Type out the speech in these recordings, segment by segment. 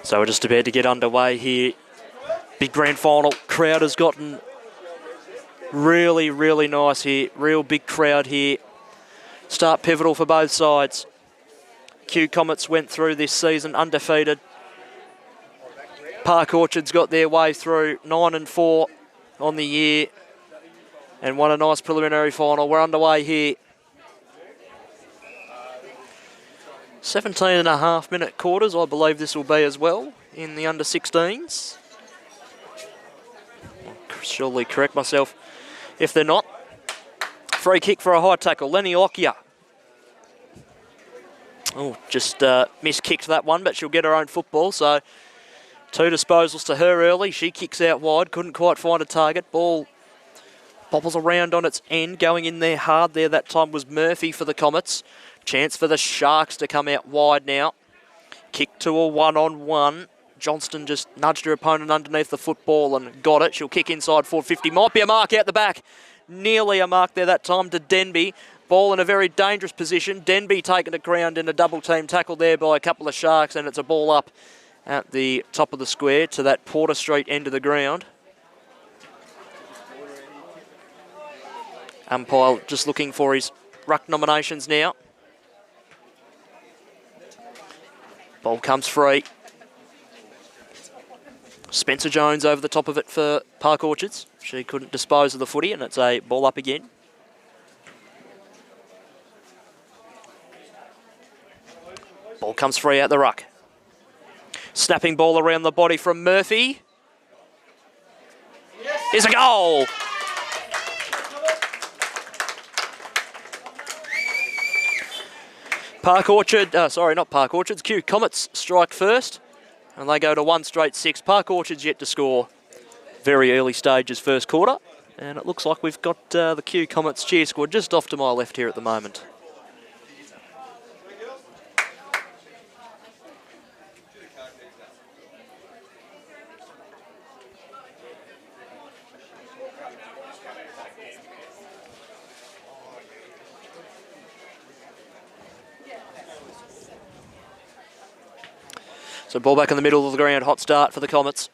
So we're just about to get underway here. Big grand final. Crowd has gotten really, really nice here. Real big crowd here. Start pivotal for both sides. Comets went through this season undefeated. Park Orchards got their way through 9-4 on the year and won a nice preliminary final. We're underway here. 17.5-minute quarters, I believe this will be as well in the under-16s. I'll surely correct myself if they're not. Free kick for a high tackle. Lenny Lockyer. Oh, just miskicked that one, but she'll get her own football. So 2 disposals to her early. She kicks out wide, couldn't quite find a target. Ball bobbles around on its end. Going in there hard there that time was Murphy for the Comets. Chance for the Sharks to come out wide now. Kick to a 1-on-1. Johnston just nudged her opponent underneath the football and got it. She'll kick inside 450. Might be a mark out the back. Nearly a mark there that time to Denby. Ball in a very dangerous position. Denby taken to ground in a double team tackle there by a couple of Sharks, and it's a ball up at the top of the square to that Porter Street end of the ground. Umpire just looking for his ruck nominations now. Ball comes free. Spencer Jones over the top of it for Park Orchards. She couldn't dispose of the footy, and it's a ball up again. Ball comes free out the ruck. Snapping ball around the body from Murphy. Here's a goal! Park Orchard, not Park Orchards, Comets strike first, and they go to 1 straight 6. Park Orchards yet to score. Very early stages first quarter, and it looks like we've got the Comets cheer squad just off to my left here at the moment. So ball back in the middle of the ground, hot start for the Comets.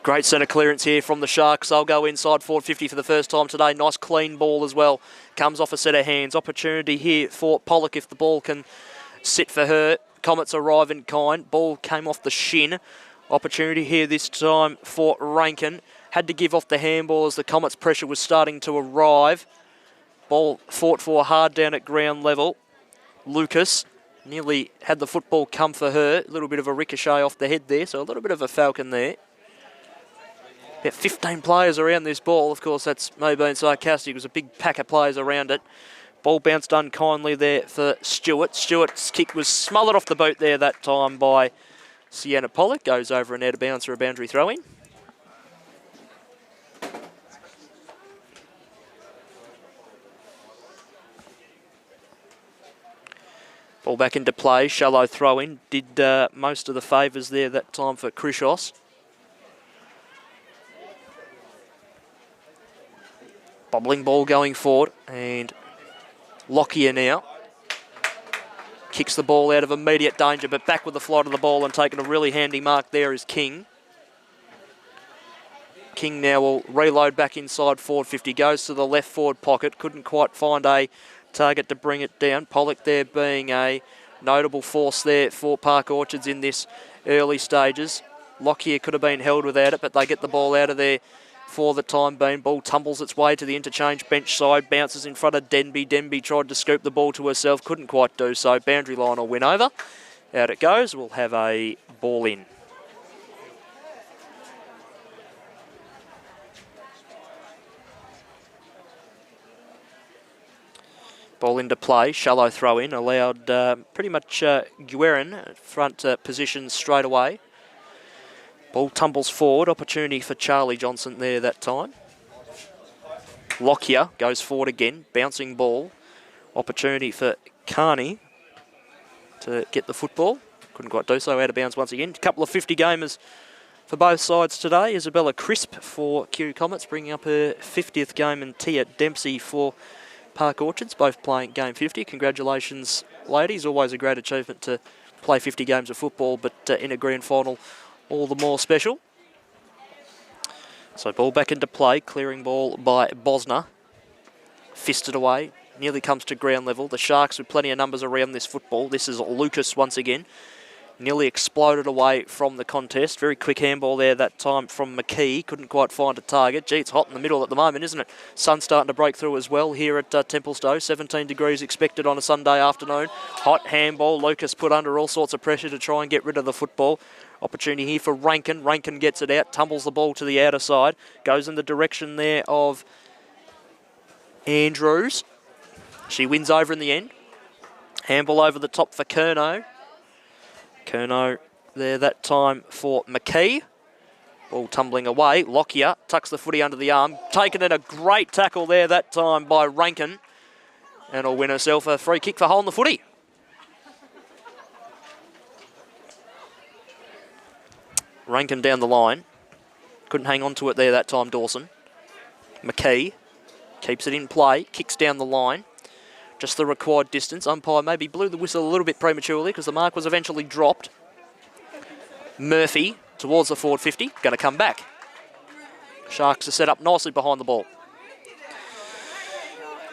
Great centre clearance here from the Sharks. They'll go inside 450 for the first time today. Nice clean ball as well. Comes off a set of hands. Opportunity here for Pollock if the ball can sit for her. Comets arrive in kind. Ball came off the shin. Opportunity here this time for Rankin. Had to give off the handball as the Comets' pressure was starting to arrive. Ball fought for hard down at ground level. Lucas nearly had the football come for her. A little bit of a ricochet off the head there, so a little bit of a falcon there. About 15 players around this ball. Of course, that's me being sarcastic. It was a big pack of players around it. Ball bounced unkindly there for Stewart. Stewart's kick was smothered off the boot there that time by Sienna Pollock. Goes over and out of bounds for a boundary throw-in. Ball back into play, shallow throw-in. Did most of the favours there that time for Krishos. Bobbling ball going forward, and Lockyer now. Kicks the ball out of immediate danger, but back with the flight of the ball and taking a really handy mark there is King. King now will reload back inside 450, goes to the left forward pocket, couldn't quite find a target to bring it down. Pollock there being a notable force there for Park Orchards in this early stages. Lockyer could have been held without it, but they get the ball out of there for the time being. Ball tumbles its way to the interchange bench side, bounces in front of Denby. Denby tried to scoop the ball to herself, couldn't quite do so. Boundary line will win over. Out it goes. We'll have a ball in. Ball into play, shallow throw in, allowed pretty much Guerin at front position straight away. Ball tumbles forward, opportunity for Charlie Johnson there that time. Lockyer goes forward again, bouncing ball. Opportunity for Carney to get the football. Couldn't quite do so, out of bounds once again. A couple of 50 gamers for both sides today. Isabella Crisp for Comets, bringing up her 50th game, and Tia Dempsey for Park Orchards, both playing game 50. Congratulations, ladies. Always a great achievement to play 50 games of football, but in a grand final, all the more special. So ball back into play, clearing ball by Bosner. Fisted away, nearly comes to ground level. The Sharks with plenty of numbers around this football. This is Lucas once again. Nearly exploded away from the contest. Very quick handball there that time from McKee. Couldn't quite find a target. Gee, it's hot in the middle at the moment, isn't it? Sun's starting to break through as well here at Templestowe. 17 degrees expected on a Sunday afternoon. Hot handball. Lucas put under all sorts of pressure to try and get rid of the football. Opportunity here for Rankin. Rankin gets it out, tumbles the ball to the outer side. Goes in the direction there of Andrews. She wins over in the end. Handball over the top for Curnow. Curnow there that time for McKee. Ball tumbling away. Lockyer tucks the footy under the arm. Taken in a great tackle there that time by Rankin. And will win herself a free kick for hole in the footy. Rankin down the line. Couldn't hang on to it there that time, Dawson. McKee keeps it in play. Kicks down the line. Just the required distance. Umpire maybe blew the whistle a little bit prematurely because the mark was eventually dropped. Murphy towards the forward 50. Going to come back. Sharks are set up nicely behind the ball.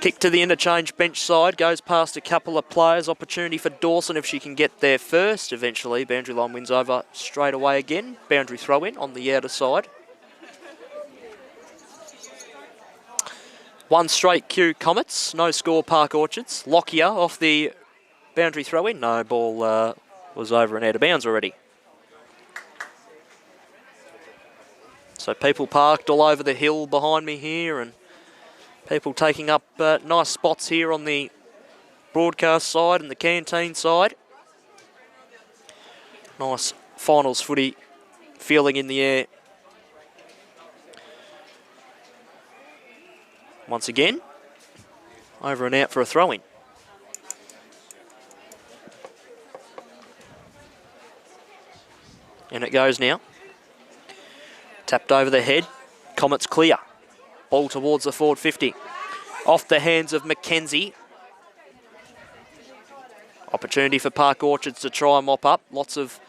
Kick to the interchange bench side. Goes past a couple of players. Opportunity for Dawson if she can get there first. Eventually, boundary line wins over straight away again. Boundary throw in on the outer side. One straight Q Comets, no score Park Orchards. Lockyer off the boundary throw-in. No, ball was over and out of bounds already. So people parked all over the hill behind me here and people taking up nice spots here on the broadcast side and the canteen side. Nice finals footy feeling in the air. Once again, over and out for a throw-in. And it goes now. Tapped over the head. Comets clear. Ball towards the forward 50. Off the hands of Mackenzie. Opportunity for Park Orchards to try and mop up. Lots of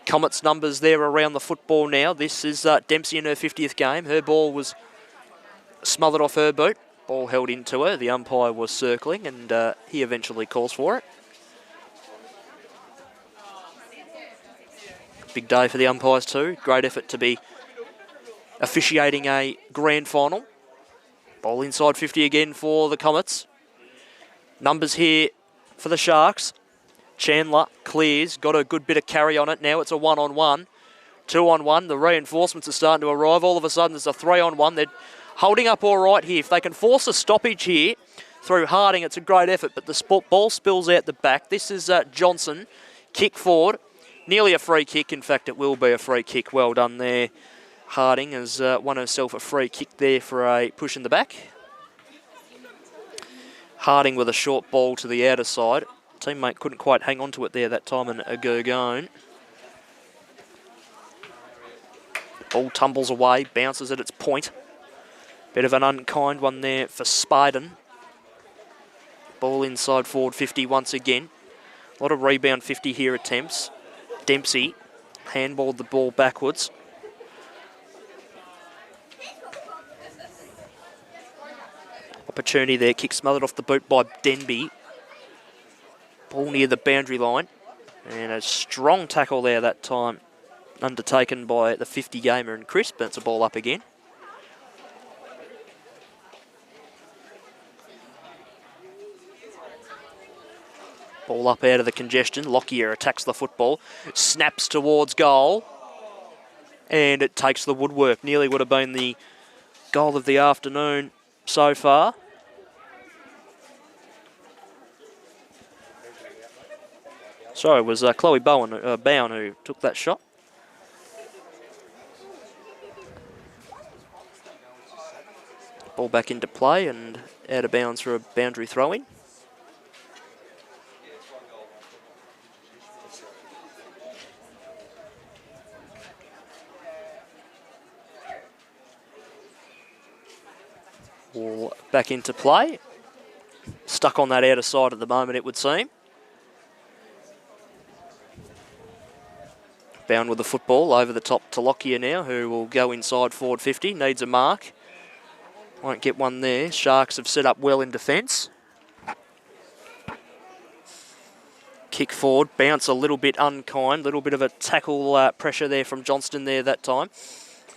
Comets numbers there around the football now. This is Dempsey in her 50th game. Her ball was smothered off her boot. Ball held into her. The umpire was circling and he eventually calls for it. Big day for the umpires too. Great effort to be officiating a grand final. Ball inside 50 again for the Comets. Numbers here for the Sharks. Chandler clears. Got a good bit of carry on it. Now it's a 1-on-1. 2-on-1. The reinforcements are starting to arrive. All of a sudden it's a 3-on-1. They're holding up all right here. If they can force a stoppage here through Harding, it's a great effort. But the ball spills out the back. This is Johnson. Kick forward. Nearly a free kick. In fact, it will be a free kick. Well done there. Harding has won herself a free kick there for a push in the back. Harding with a short ball to the outer side. Teammate couldn't quite hang on to it there that time and a Gurgone. Ball tumbles away, bounces at its point. Bit of an unkind one there for Spiden. Ball inside forward 50 once again. A lot of rebound 50 here attempts. Dempsey handballed the ball backwards. Opportunity there, kick smothered off the boot by Denby. Ball near the boundary line. And a strong tackle there that time undertaken by the 50 gamer and Chris, but it's a ball up again. Ball up out of the congestion. Lockyer attacks the football. Snaps towards goal. And it takes the woodwork. Nearly would have been the goal of the afternoon so far. Sorry, it was Chloe Bowen who took that shot. Ball back into play and out of bounds for a boundary throw-in. Ball back into play. Stuck on that outer side at the moment, it would seem. Bound with the football over the top to Lockyer now, who will go inside forward 50. Needs a mark. Won't get one there. Sharks have set up well in defence. Kick forward, bounce a little bit unkind, little bit of a tackle pressure there from Johnston there that time.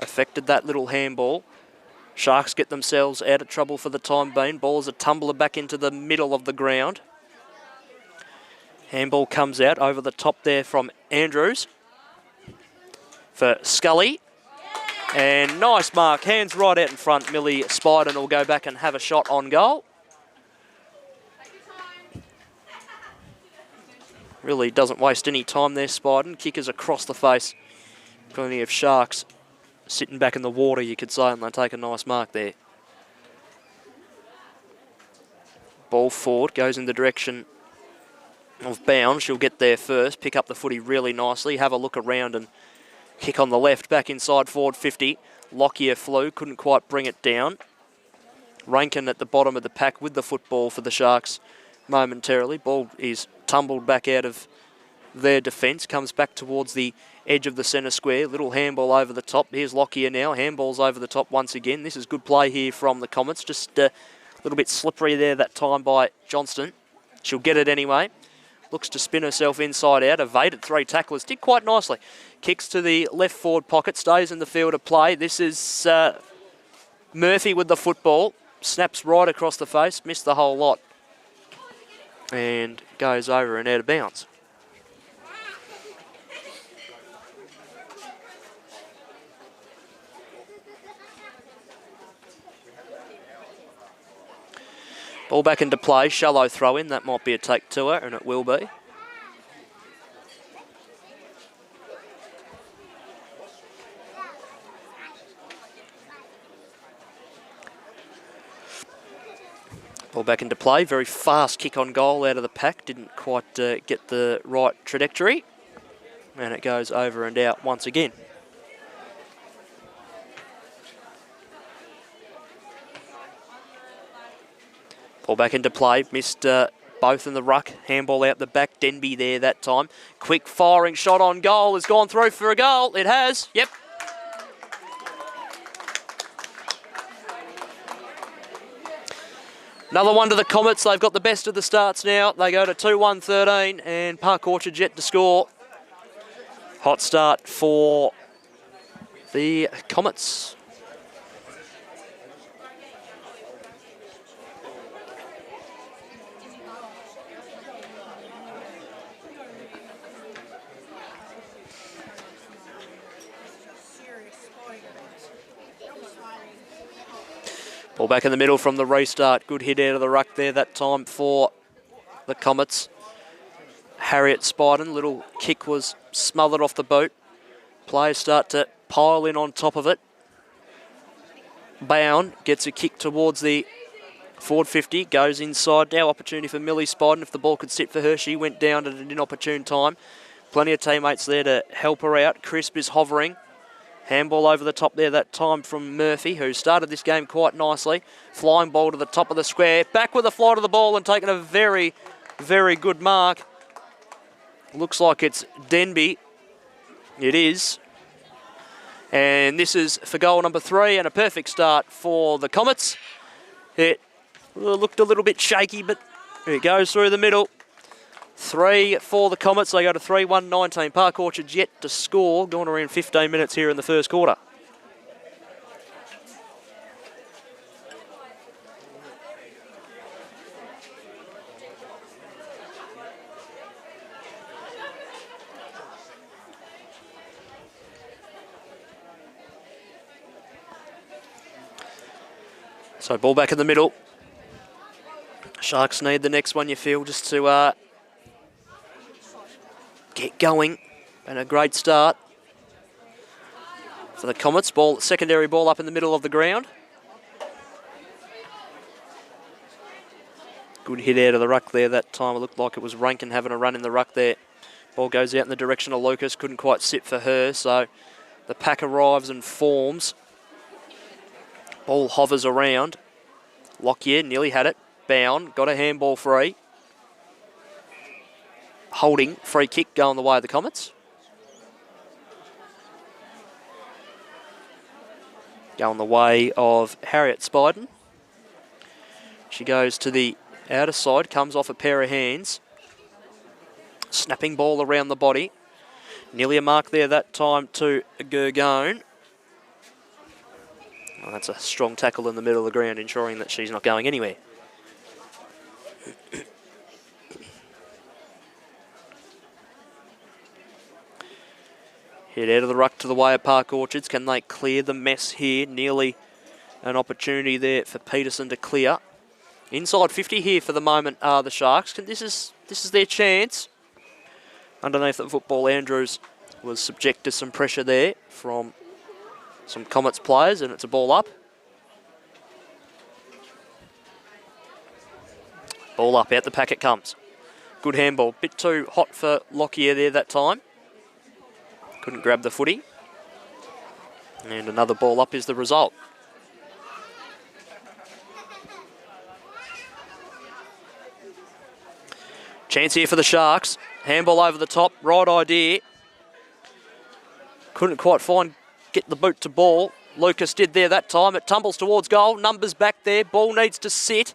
Affected that little handball. Sharks get themselves out of trouble for the time being. Ball is a tumbler back into the middle of the ground. Handball comes out over the top there from Andrews for Scully. And nice mark, hands right out in front. Millie Spiden will go back and have a shot on goal. Really doesn't waste any time there, Spiden. Kickers across the face. Plenty of Sharks sitting back in the water, you could say, and they take a nice mark there. Ball forward, goes in the direction of Bound. She'll get there first, pick up the footy really nicely, have a look around and kick on the left, back inside forward 50. Lockyer flew, couldn't quite bring it down. Rankin at the bottom of the pack with the football for the Sharks momentarily. Ball is tumbled back out of their defence, comes back towards the edge of the centre square. Little handball over the top. Here's Lockyer now. Handball's over the top once again. This is good play here from the Comets. Just a little bit slippery there that time by Johnston. She'll get it anyway. Looks to spin herself inside out. Evaded 3 tacklers. Did quite nicely. Kicks to the left forward pocket. Stays in the field of play. This is Murphy with the football. Snaps right across the face. Missed the whole lot. And goes over and out of bounds. Ball back into play, shallow throw in. That might be a take to her, and it will be. Ball back into play, very fast kick on goal out of the pack. Didn't quite get the right trajectory. And it goes over and out once again. Ball back into play, missed both in the ruck. Handball out the back, Denby there that time. Quick firing shot on goal, has gone through for a goal. It has, yep. Another one to the Comets. They've got the best of the starts now. They go to 2-1-13 and Park Orchard yet to score. Hot start for the Comets. Ball back in the middle from the restart. Good hit out of the ruck there that time for the Comets. Harriet Spiden, little kick was smothered off the boot. Players start to pile in on top of it. Bound gets a kick towards the forward 50, goes inside. Now opportunity for Millie Spiden. If the ball could sit for her, she went down at an inopportune time. Plenty of teammates there to help her out. Crisp is hovering. Handball over the top there that time from Murphy, who started this game quite nicely. Flying ball to the top of the square. Back with a fly to the ball and taking a very, very good mark. Looks like it's Denby. It is. And this is for goal number 3 and a perfect start for the Comets. It looked a little bit shaky, but it goes through the middle. 3 for the Comets. They go to 3-1-19. Park Orchard's yet to score. Gone around 15 minutes here in the first quarter. So ball back in the middle. Sharks need the next one, you feel, just to get going, and a great start for the Comets. Ball, secondary ball up in the middle of the ground. Good hit out of the ruck there that time. It looked like it was Rankin having a run in the ruck there. Ball goes out in the direction of Lucas. Couldn't quite sit for her, so the pack arrives and forms. Ball hovers around. Lockyer nearly had it. Bound, got a handball free. Holding, free kick going the way of the Comets. Going the way of Harriet Spiden. She goes to the outer side, comes off a pair of hands. Snapping ball around the body. Nearly a mark there that time to Gurgone. Well, that's a strong tackle in the middle of the ground, ensuring that she's not going anywhere. Head out of the ruck to the way of Park Orchards. Can they clear the mess here? Nearly an opportunity there for Peterson to clear. Inside 50 here for the moment are the Sharks. This is their chance. Underneath the football, Andrews was subject to some pressure there from some Comets players, and it's a ball up. Ball up, out the pack it comes. Good handball. Bit too hot for Lockyer there that time. Couldn't grab the footy. And another ball up is the result. Chance here for the Sharks. Handball over the top, right idea. Couldn't quite get the boot to ball. Lucas did there that time. It tumbles towards goal. Numbers back there. Ball needs to sit.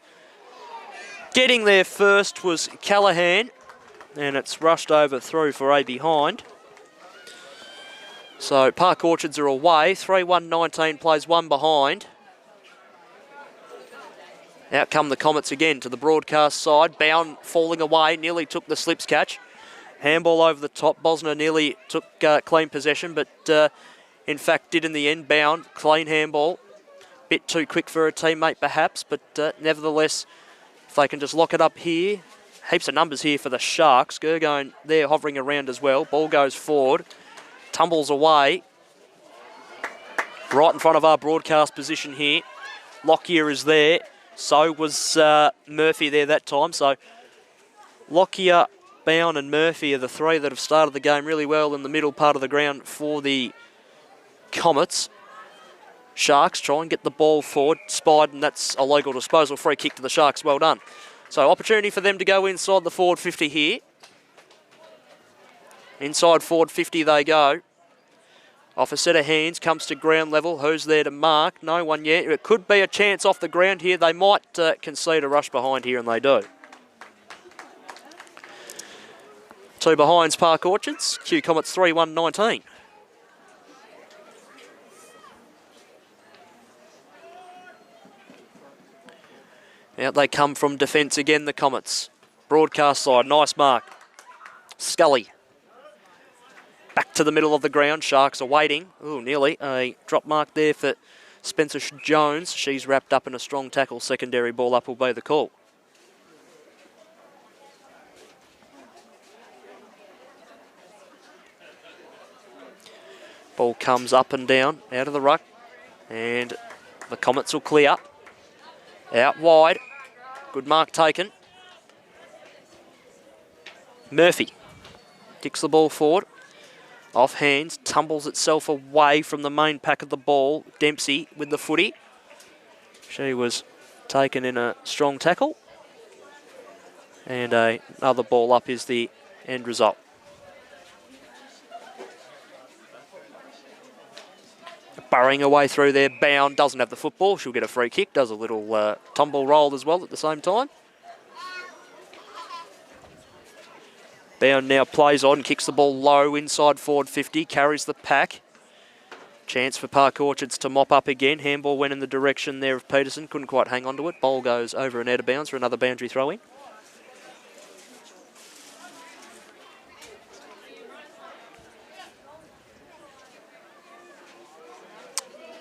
Getting there first was Callaghan. And it's rushed over through for a behind. So Park Orchards are away. 3-1-19 plays one behind. Out come the Comets again to the broadcast side. Bound falling away. Nearly took the slips catch. Handball over the top. Bosner nearly took clean possession, but in fact did in the end. Bound, clean handball. Bit too quick for a teammate perhaps, but nevertheless, if they can just lock it up here. Heaps of numbers here for the Sharks. Gurgone there hovering around as well. Ball goes forward. Tumbles away. Right in front of our broadcast position here. Lockyer is there. So was Murphy there that time. So Lockyer, Bound and Murphy are the three that have started the game really well in the middle part of the ground for the Comets. Sharks try and get the ball forward. Spied, and that's a local disposal. Free kick to the Sharks. Well done. So opportunity for them to go inside the forward 50 here. Inside forward 50 they go. Off a set of hands, comes to ground level. Who's there to mark? No one yet. It could be a chance off the ground here. They might concede a rush behind here, and they do. Two behinds, Park Orchards. Q Comets 3-1-19. Out they come from defence again, the Comets. Broadcast side, nice mark. Scully. Back to the middle of the ground. Sharks are waiting. Ooh, nearly a drop mark there for Spencer Jones. She's wrapped up in a strong tackle. Secondary ball up will be the call. Ball comes up and down, out of the ruck. And the Comets will clear. Out wide. Good mark taken. Murphy kicks the ball forward. Off hands, tumbles itself away from the main pack of the ball. Dempsey with the footy. She was taken in a strong tackle. And another ball up is the end result. Burrowing away through there. Bound doesn't have the football. She'll get a free kick. Does a little tumble roll as well at the same time. Bound now plays on, kicks the ball low inside forward 50, carries the pack. Chance for Park Orchards to mop up again. Handball went in the direction there of Peterson, couldn't quite hang on to it. Ball goes over and out of bounds for another boundary throw-in.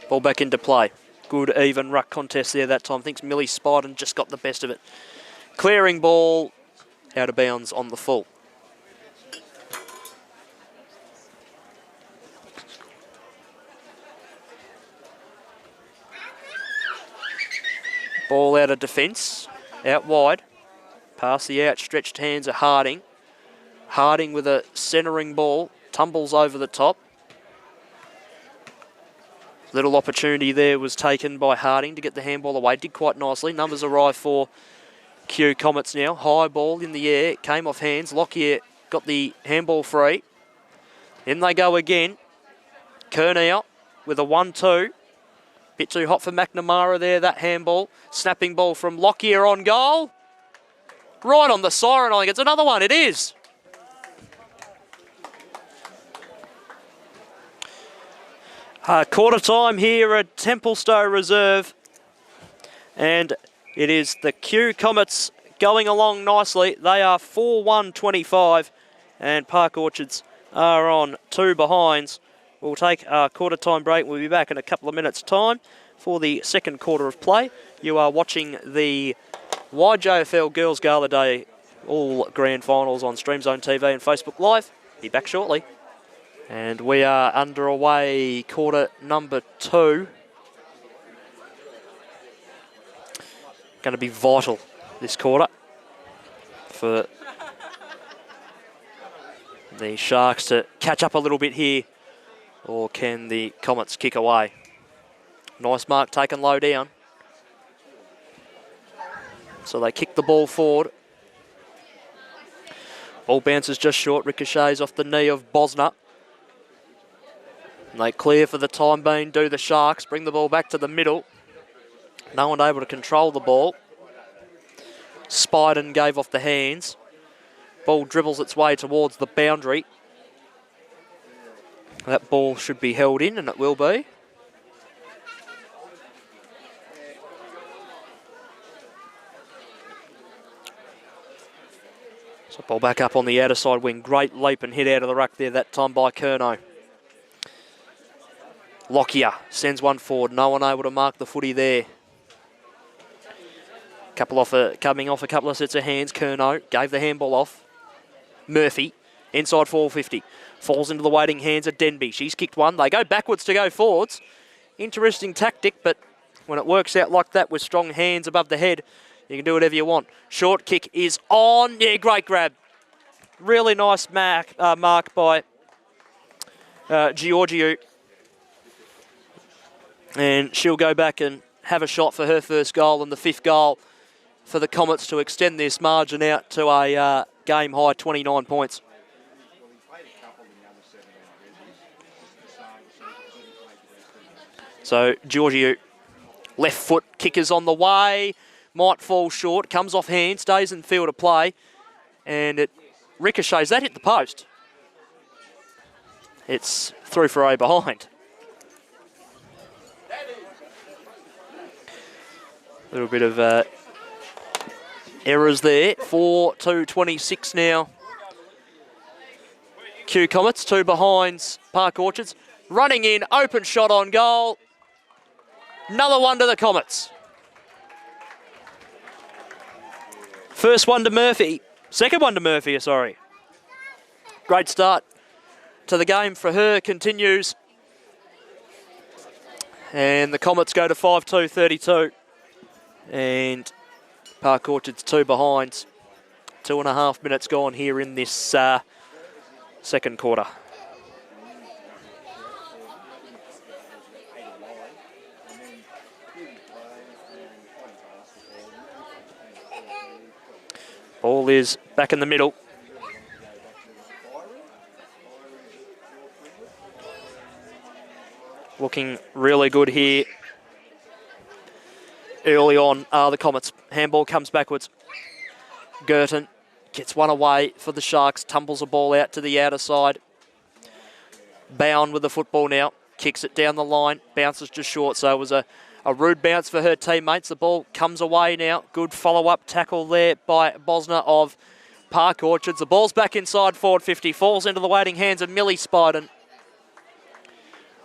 Ball back into play. Good even ruck contest there that time. Thinks Millie Spiden just got the best of it. Clearing ball out of bounds on the full. Ball out of defence, out wide. Past the outstretched hands of Harding. Harding with a centering ball, tumbles over the top. Little opportunity there was taken by Harding to get the handball away. Did quite nicely. Numbers arrive for Q Comets now. High ball in the air, came off hands. Lockyer got the handball free. In they go again. Kernow with a 1-2. Bit too hot for McNamara there, that handball. Snapping ball from Lockyer on goal. Right on the siren, I think it's another one. It is. Quarter time here at Templestowe Reserve. And it is the Q Comets going along nicely. They are 4-1-25 and Park Orchards are on 2 behinds. We'll take a quarter time break. We'll be back in a couple of minutes' time for the second quarter of play. You are watching the YJFL Girls Gala Day, all grand finals on Stream Zone TV and Facebook Live. Be back shortly. And we are underway, quarter number 2. Going to be vital this quarter for the Sharks to catch up a little bit here, or can the Comets kick away? Nice mark taken low down. So they kick the ball forward. Ball bounces just short, ricochets off the knee of Bosner. And they clear for the time being, do the Sharks, bring the ball back to the middle. No one able to control the ball. Spiden gave off the hands. Ball dribbles its way towards the boundary. That ball should be held in, and it will be. So ball back up on the outer side wing. Great leap and hit out of the ruck there that time by Curnow. Lockyer sends one forward. No one able to mark the footy there. Coming off a couple of sets of hands. Curnow gave the handball off. Murphy, inside 450. Falls into the waiting hands of Denby. She's kicked one. They go backwards to go forwards. Interesting tactic, but when it works out like that with strong hands above the head, you can do whatever you want. Short kick is on. Yeah, great grab. Really nice mark by Georgiou. And she'll go back and have a shot for her first goal and the 5th goal for the Comets to extend this margin out to a game-high 29 points. So Georgiou, left foot, kick is on the way, might fall short, comes off hand, stays in field of play, and it ricochets. That hit the post. It's through for a behind. A little bit of errors there. 4-2-26 now. Q Comets, 2 behinds, Park Orchards. Running in, open shot on goal. Another one to the Comets. First one to Murphy. Second one to Murphy, sorry. Great start to the game for her. Continues. And the Comets go to 5-2-32. And Park Orchards 2 behinds. 2.5 minutes gone here in this second quarter. Ball is back in the middle. Looking really good here. Early on, the Comets. Handball comes backwards. Girton gets one away for the Sharks. Tumbles a ball out to the outer side. Bound with the football now. Kicks it down the line. Bounces just short, so it was a rude bounce for her teammates. The ball comes away now. Good follow-up tackle there by Bosner of Park Orchards. The ball's back inside forward 50. Falls into the waiting hands of Millie Spiden.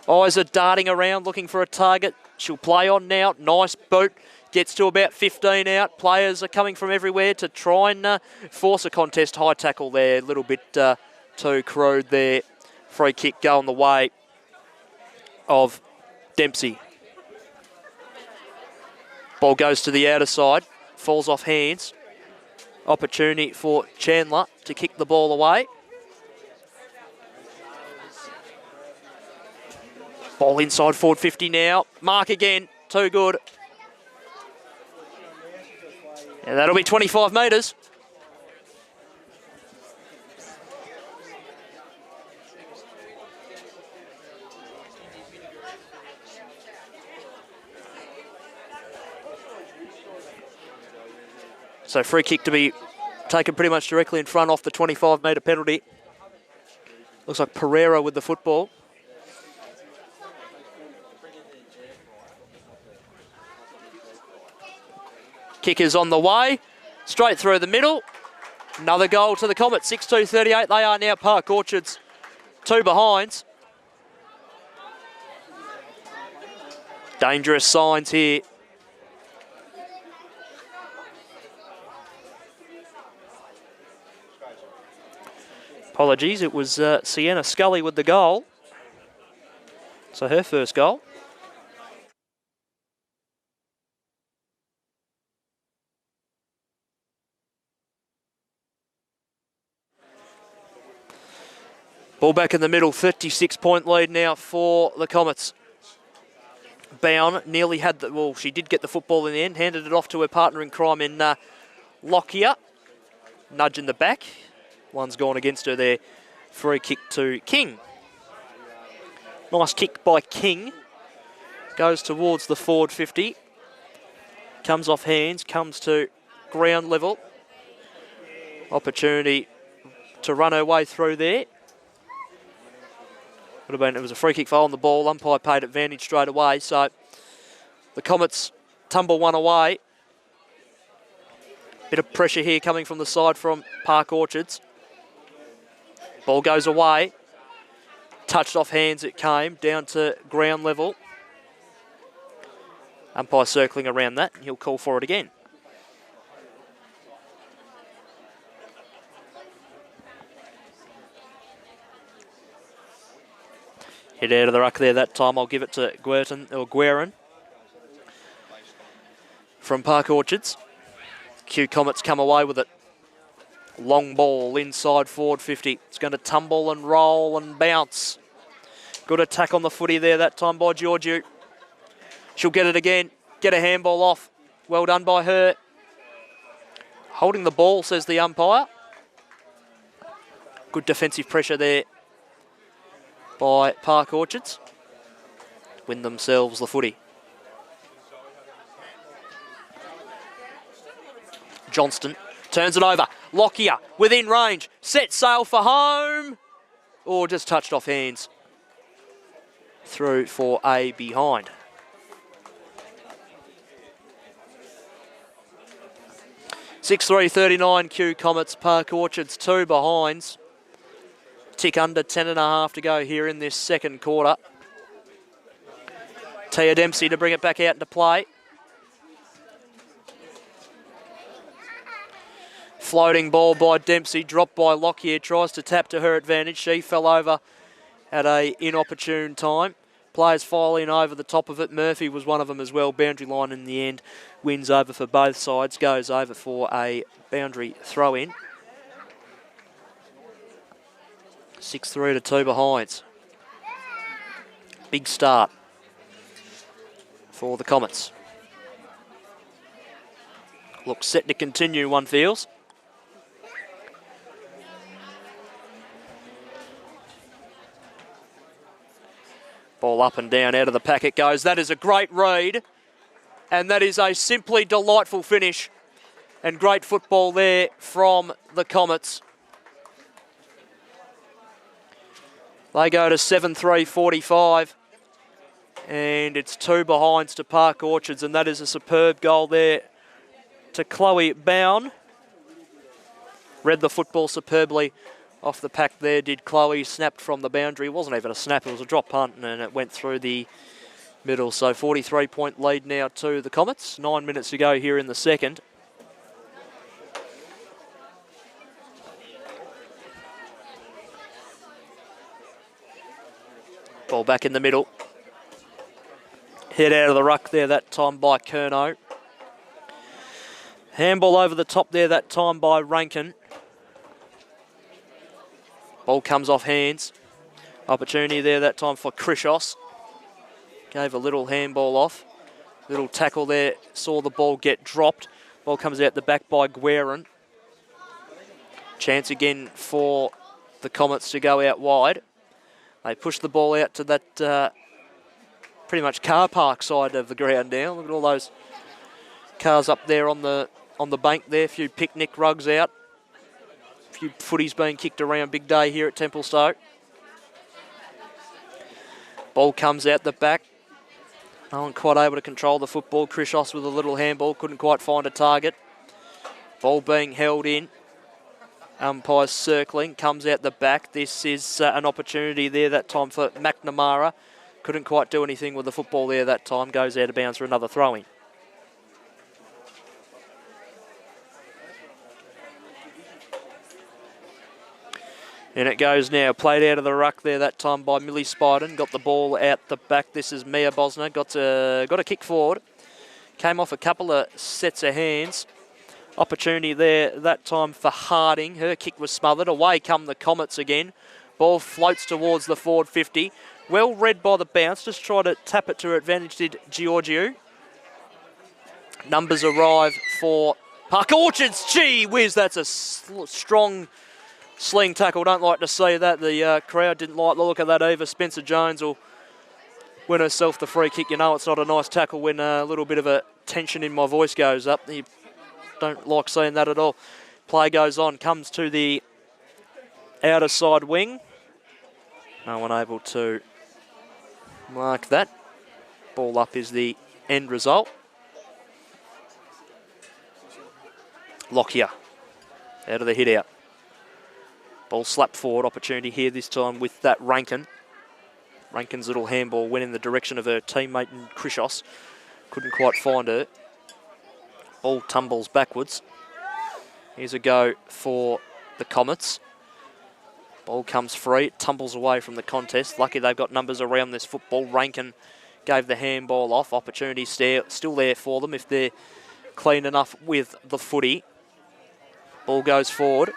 Eyes are darting around looking for a target. She'll play on now. Nice boot. Gets to about 15 out. Players are coming from everywhere to try and force a contest. High tackle there. A little bit too crude there. Free kick going the way of Dempsey. Ball goes to the outer side. Falls off hands. Opportunity for Chandler to kick the ball away. Ball inside forward 50 now. Mark again. Too good. And that'll be 25 metres. So free kick to be taken pretty much directly in front off the 25-metre penalty. Looks like Pereira with the football. Kick is on the way. Straight through the middle. Another goal to the Comets. 6-2-38. They are now Park Orchards. 2 behinds. Dangerous signs here. Apologies, it was Sienna Scully with the goal. So her first goal. Ball back in the middle, 36-point lead now for the Comets. Bown nearly had the, well, she did get the football in the end, handed it off to her partner in crime in Lockyer. Nudge in the back. One's gone against her there. Free kick to King. Nice kick by King. Goes towards the forward 50. Comes off hands, comes to ground level. Opportunity to run her way through there. Would have been, it was a free kick foul on the ball. Umpire paid advantage straight away. So the Comets tumble one away. Bit of pressure here coming from the side from Park Orchards. Ball goes away. Touched off hands it came, down to ground level. Umpire circling around that. He'll call for it again. Hit out of the ruck there that time. I'll give it to Guerin from Park Orchards. Q Comets come away with it. Long ball inside forward 50. It's going to tumble and roll and bounce. Good attack on the footy there that time by Georgiou. She'll get it again. Get a handball off. Well done by her. Holding the ball, says the umpire. Good defensive pressure there by Park Orchards. Win themselves the footy. Johnston turns it over. Lockyer within range. Set sail for home. Or just touched off hands. Through for a behind. (6-3-39) Q Comets, Park Orchards, 2 behinds. Tick under 10.5 to go here in this second quarter. Tia Dempsey to bring it back out into play. Floating ball by Dempsey, dropped by Lockyer, tries to tap to her advantage. She fell over at a inopportune time. Players file in over the top of it. Murphy was one of them as well. Boundary line in the end. Wins over for both sides. Goes over for a boundary throw in. 6-3 to 2 behinds. Big start for the Comets. Looks set to continue, one feels. Ball up and down, out of the pack it goes. That is a great read. And that is a simply delightful finish. And great football there from the Comets. They go to 7-3-45. And it's 2 behinds to Park Orchards. And that is a superb goal there to Chloe Bown. Read the football superbly off the pack there, did Chloe. Snapped from the boundary. It wasn't even a snap, it was a drop punt, and it went through the middle. So 43-point lead now to the Comets. 9 minutes to go here in the second. Ball back in the middle. Hit out of the ruck there that time by Curnow. Handball over the top there that time by Rankin. Ball comes off hands. Opportunity there that time for Krishos. Gave a little handball off. Little tackle there. Saw the ball get dropped. Ball comes out the back by Guerin. Chance again for the Comets to go out wide. They push the ball out to that pretty much car park side of the ground now. Look at all those cars up there on the on the bank there. A few picnic rugs out. A few footies being kicked around. Big day here at Templestowe. Ball comes out the back. No one quite able to control the football. Krishos with a little handball. Couldn't quite find a target. Ball being held in. Umpires circling. Comes out the back. This is an opportunity there that time for McNamara. Couldn't quite do anything with the football there that time. Goes out of bounds for another throw-in. And it goes now. Played out of the ruck there that time by Millie Spiden. Got the ball out the back. This is Mia Bosner. Got a kick forward. Came off a couple of sets of hands. Opportunity there that time for Harding. Her kick was smothered. Away come the Comets again. Ball floats towards the forward 50. Well read by the bounce. Just try to tap it to her advantage, did Georgiou. Numbers arrive for Park Orchards. Gee whiz, that's a strong sling tackle. Don't like to see that. The crowd didn't like the look of that either. Spencer Jones will win herself the free kick. You know it's not a nice tackle when a little bit of a tension in my voice goes up. You don't like seeing that at all. Play goes on. Comes to the outer side wing. No one able to mark that. Ball up is the end result. Lockyer out of the hit out. Ball slapped forward. Opportunity here this time with that Rankin. Rankin's little handball went in the direction of her teammate in Krishos. Couldn't quite find her. Ball tumbles backwards. Here's a go for the Comets. Ball comes free. It tumbles away from the contest. Lucky they've got numbers around this football. Rankin gave the handball off. Opportunity still there for them if they're clean enough with the footy. Ball goes forward.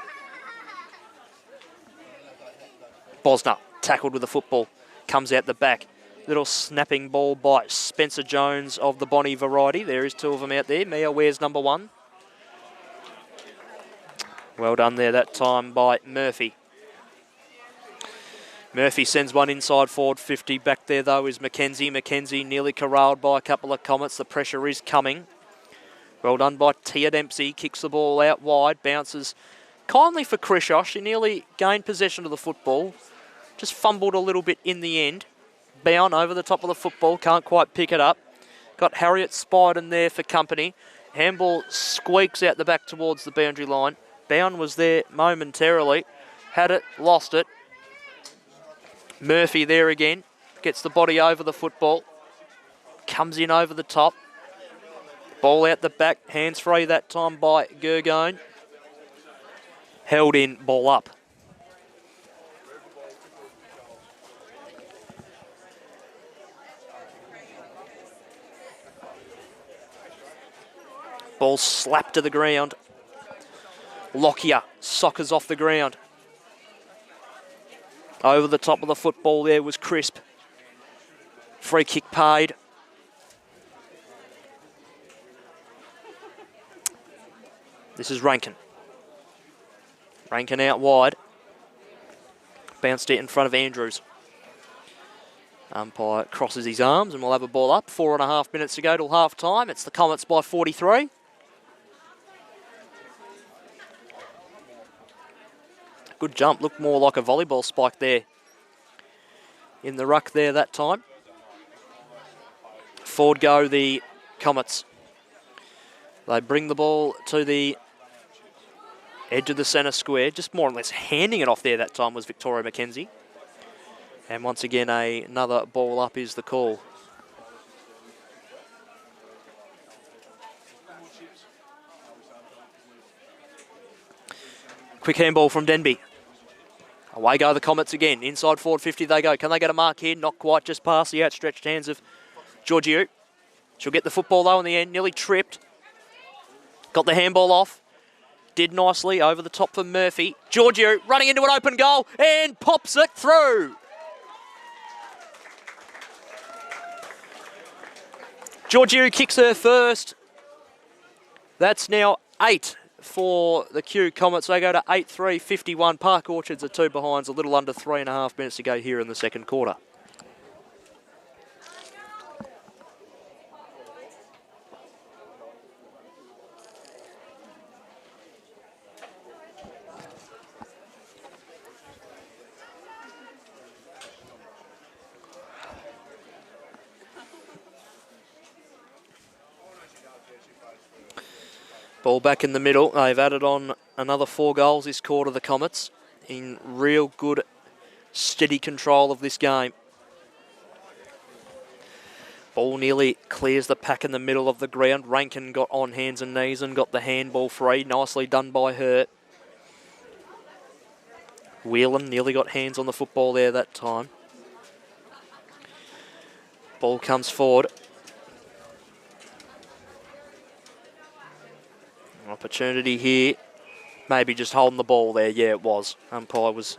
Bosner tackled with the football. Comes out the back. Little snapping ball by Spencer Jones of the Bonnie variety. There is two of them out there. Mia wears number 1. Well done there that time by Murphy. Murphy sends one inside forward 50. Back there though is Mackenzie. Mackenzie nearly corralled by a couple of Comets. The pressure is coming. Well done by Tia Dempsey. Kicks the ball out wide. Bounces kindly for Krishos. She nearly gained possession of the football. Just fumbled a little bit in the end. Bound over the top of the football. Can't quite pick it up. Got Harriet Spiden there for company. Handball squeaks out the back towards the boundary line. Bound was there momentarily. Had it, lost it. Murphy there again. Gets the body over the football. Comes in over the top. Ball out the back. Hands free that time by Gurgone. Held in, ball up. Ball slapped to the ground. Lockyer soccers off the ground. Over the top of the football there was Crisp. Free kick paid. This is Rankin. Rankin out wide. Bounced it in front of Andrews. Umpire crosses his arms and we'll have a ball up. 4.5 minutes to go till half time. It's the Comets by 43. Good jump. Looked more like a volleyball spike there in the ruck there that time. Forward go the Comets. They bring the ball to the edge of the centre square. Just more or less handing it off there that time was Victoria Mackenzie. And once again, another ball up is the call. Quick handball from Denby. Away go the Comets again. Inside forward 50 they go. Can they get a mark here? Not quite, just past the outstretched hands of Georgiou. She'll get the football though in the end. Nearly tripped. Got the handball off. Did nicely over the top for Murphy. Georgiou running into an open goal and pops it through. Georgiou kicks her first. That's now 8 for the Kew Comets. They go to 8-3-51. Park Orchards are 2 behinds. A little under 3.5 minutes to go here in the second quarter. Ball back in the middle. They've added on another 4 goals this quarter, the Comets, in real good, steady control of this game. Ball nearly clears the pack in the middle of the ground. Rankin got on hands and knees and got the handball free. Nicely done by her. Whelan nearly got hands on the football there that time. Ball comes forward. Opportunity here. Maybe just holding the ball there. Yeah, it was. Umpire was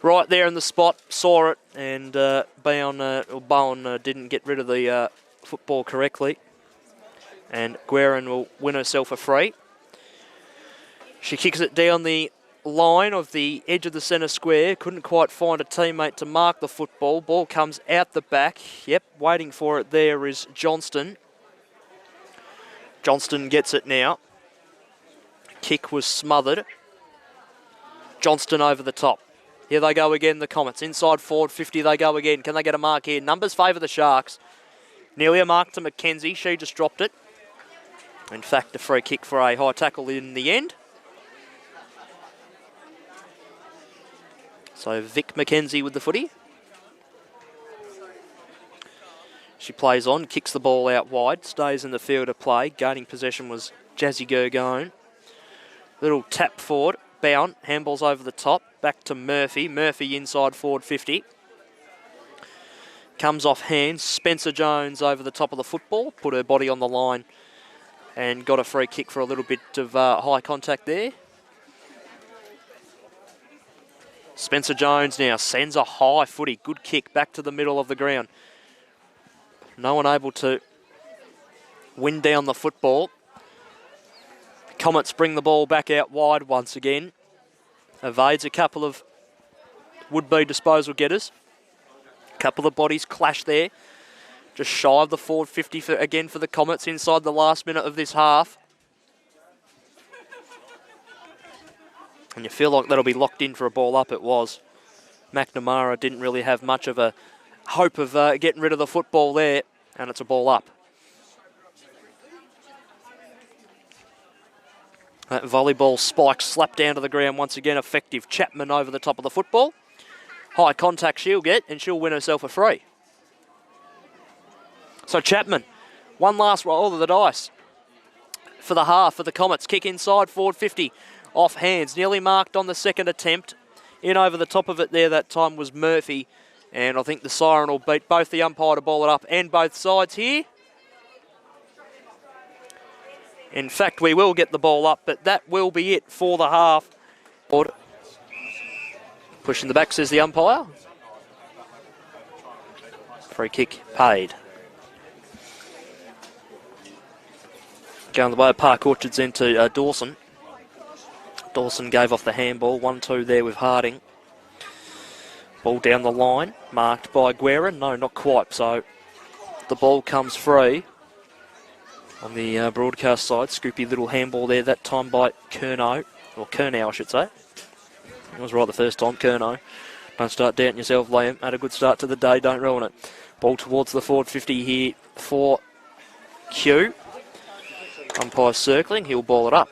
right there in the spot, saw it, and Bowen didn't get rid of the football correctly. And Guerin will win herself a free. She kicks it down the line of the edge of the centre square. Couldn't quite find a teammate to mark the football. Ball comes out the back. Yep, waiting for it there is Johnston. Johnston gets it now. Kick was smothered. Johnston over the top. Here they go again, the Comets. Inside forward 50 they go again. Can they get a mark here? Numbers favour the Sharks. Nearly a mark to Mackenzie. She just dropped it. In fact, a free kick for a high tackle in the end. So Vic Mackenzie with the footy. She plays on, kicks the ball out wide, stays in the field of play. Gaining possession was Jazzy Gergone. Little tap forward, Bowen, handballs over the top, back to Murphy. Murphy inside forward 50. Comes off hands, Spencer Jones over the top of the football, put her body on the line and got a free kick for a little bit of high contact there. Spencer Jones now sends a high footy, good kick back to the middle of the ground. No one able to win down the football. Comets bring the ball back out wide once again. Evades a couple of would-be disposal getters. A couple of bodies clash there. Just shy of the forward 50 again for the Comets inside the last minute of this half. And you feel like that'll be locked in for a ball up. It was. McNamara didn't really have much of a hope of getting rid of the football there. And it's a ball up. That volleyball spike slapped down to the ground once again. Effective. Chapman over the top of the football. High contact she'll get, and she'll win herself a free. So Chapman, one last roll of the dice for the half for the Comets. Kick inside, forward 50. Off hands, nearly marked on the second attempt. In over the top of it there that time was Murphy. And I think the siren will beat both the umpire to ball it up and both sides here. In fact, we will get the ball up, but that will be it for the half. Pushing the back, says the umpire. Free kick paid. Going the way of Park Orchards into Dawson. Dawson gave off the handball. 1-2 there with Harding. Ball down the line. Marked by Guerin. No, not quite. So the ball comes free. On the broadcast side, scoopy little handball there, that time by Curnow, or Curnow I should say. It was right the first time, Curnow. Don't start doubting yourself, Liam. Had a good start to the day, don't ruin it. Ball towards the forward 50 here for Q. Umpire circling, he'll ball it up.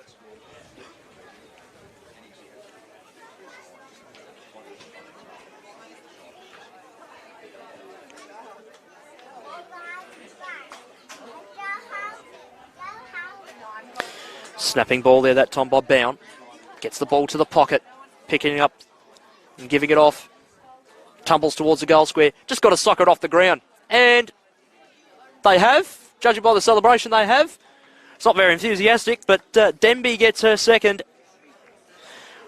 Snapping ball there that time by Bowen. Gets the ball to the pocket. Picking it up and giving it off. Tumbles towards the goal square. Just got to sock it off the ground. And they have. Judging by the celebration, they have. It's not very enthusiastic, but Denby gets her second.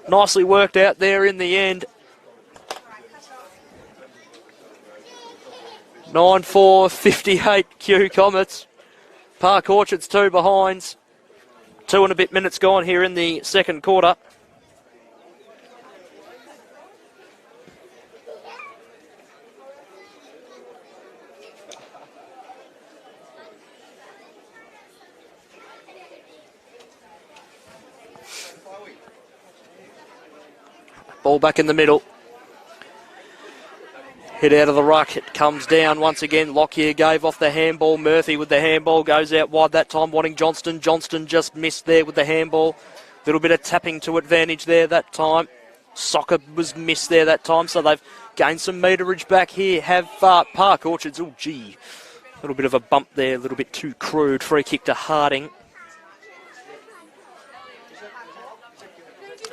Nicely worked out there in the end. 9-4, 58 Q Comets. Park Orchards 2 behinds. 2 and a bit minutes gone here in the second quarter. Ball back in the middle. Hit out of the ruck, it comes down once again. Lockyer gave off the handball. Murphy with the handball goes out wide that time, wanting Johnston. Johnston just missed there with the handball. Little bit of tapping to advantage there that time. Soccer was missed there that time, so they've gained some meterage back here. Have Park Orchards. Oh, gee. A little bit of a bump there, a little bit too crude. Free kick to Harding.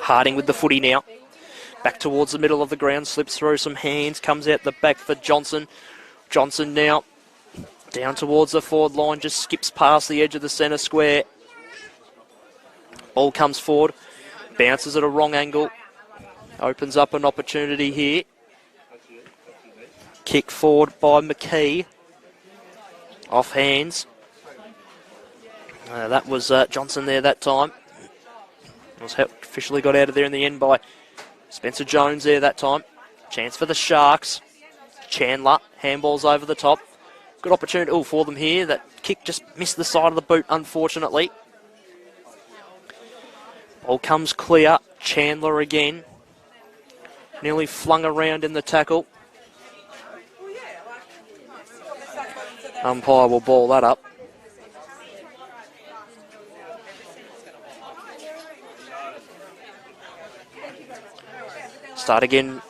Harding with the footy now. Back towards the middle of the ground, slips through some hands, comes out the back for Johnson. Johnson now down towards the forward line, just skips past the edge of the centre square. Ball comes forward, bounces at a wrong angle, opens up an opportunity here. Kick forward by McKee, off hands. That was Johnson there that time. Was officially got out of there in the end by Spencer Jones there that time. Chance for the Sharks. Chandler, handballs over the top. Good opportunity for them here. That kick just missed the side of the boot, unfortunately. Ball comes clear. Chandler again. Nearly flung around in the tackle. Umpire will ball that up. Start again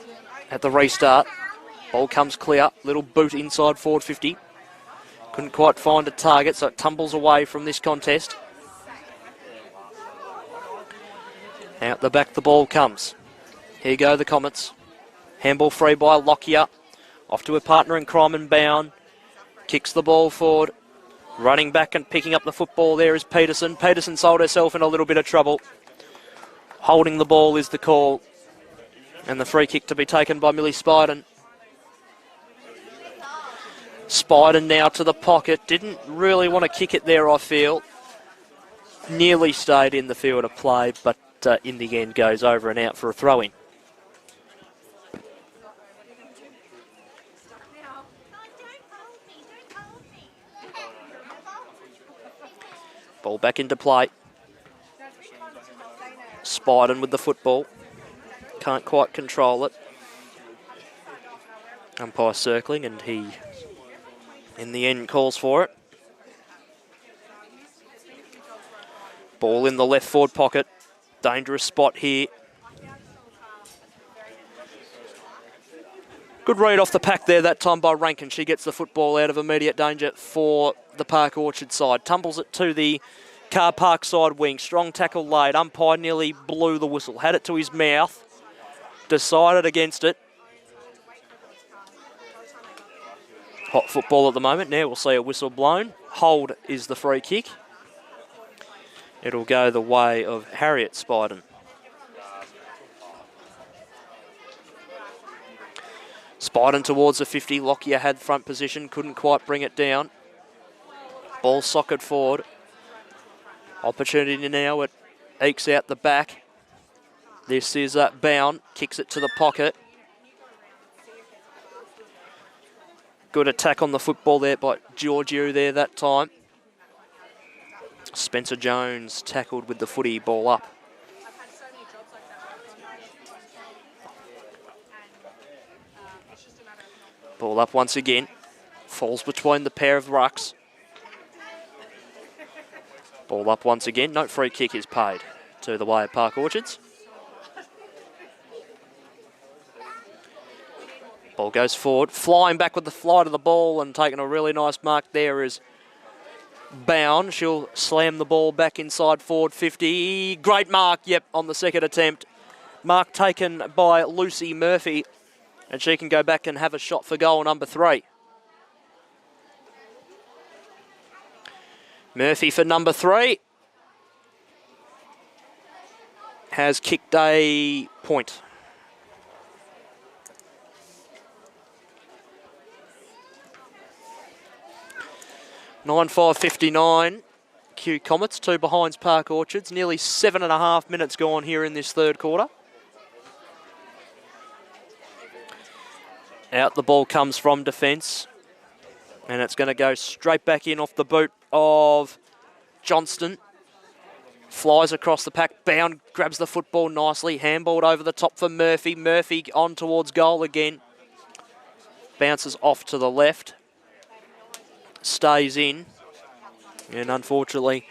at the restart. Ball comes clear. Little boot inside forward 50. Couldn't quite find a target, so it tumbles away from this contest. Out the back the ball comes. Here go the Comets. Handball free by Lockyer. Off to a partner in crime and bound. Kicks the ball forward. Running back and picking up the football there is Peterson. Peterson sold herself in a little bit of trouble. Holding the ball is the call. And the free kick to be taken by Millie Spiden. Spiden now to the pocket. Didn't really want to kick it there, I feel. Nearly stayed in the field of play, but in the end goes over and out for a throw-in. Ball back into play. Spiden with the football. Can't quite control it. Umpire circling, and he, in the end, calls for it. Ball in the left forward pocket. Dangerous spot here. Good read off the pack there that time by Rankin. She gets the football out of immediate danger for the Park Orchard side. Tumbles it to the Car Park side wing. Strong tackle laid. Umpire nearly blew the whistle. Had it to his mouth. Decided against it. Hot football at the moment. Now we'll see a whistle blown. Hold is the free kick. It'll go the way of Harriet Spiden. Spiden towards the 50. Lockyer had front position. Couldn't quite bring it down. Ball socket forward. Opportunity now. It ekes out the back. This is Bound, kicks it to the pocket. Good attack on the football there by Giorgio there that time. Spencer Jones tackled with the footy, ball up. Ball up once again. Falls between the pair of rucks. Ball up once again. No free kick is paid to the way of Park Orchards. Ball goes forward, flying back with the flight of the ball and taking a really nice mark there is Bound. She'll slam the ball back inside forward 50. Great mark, yep, on the second attempt. Mark taken by Lucy Murphy, and she can go back and have a shot for goal number 3. Murphy for number 3 has kicked a point. 9:59. Q Comets, 2 behinds Park Orchards. Nearly 7.5 minutes gone here in this third quarter. Out the ball comes from defence. And it's going to go straight back in off the boot of Johnston. Flies across the pack. Bound grabs the football nicely. Handballed over the top for Murphy. Murphy on towards goal again. Bounces off to the left. Stays in. And unfortunately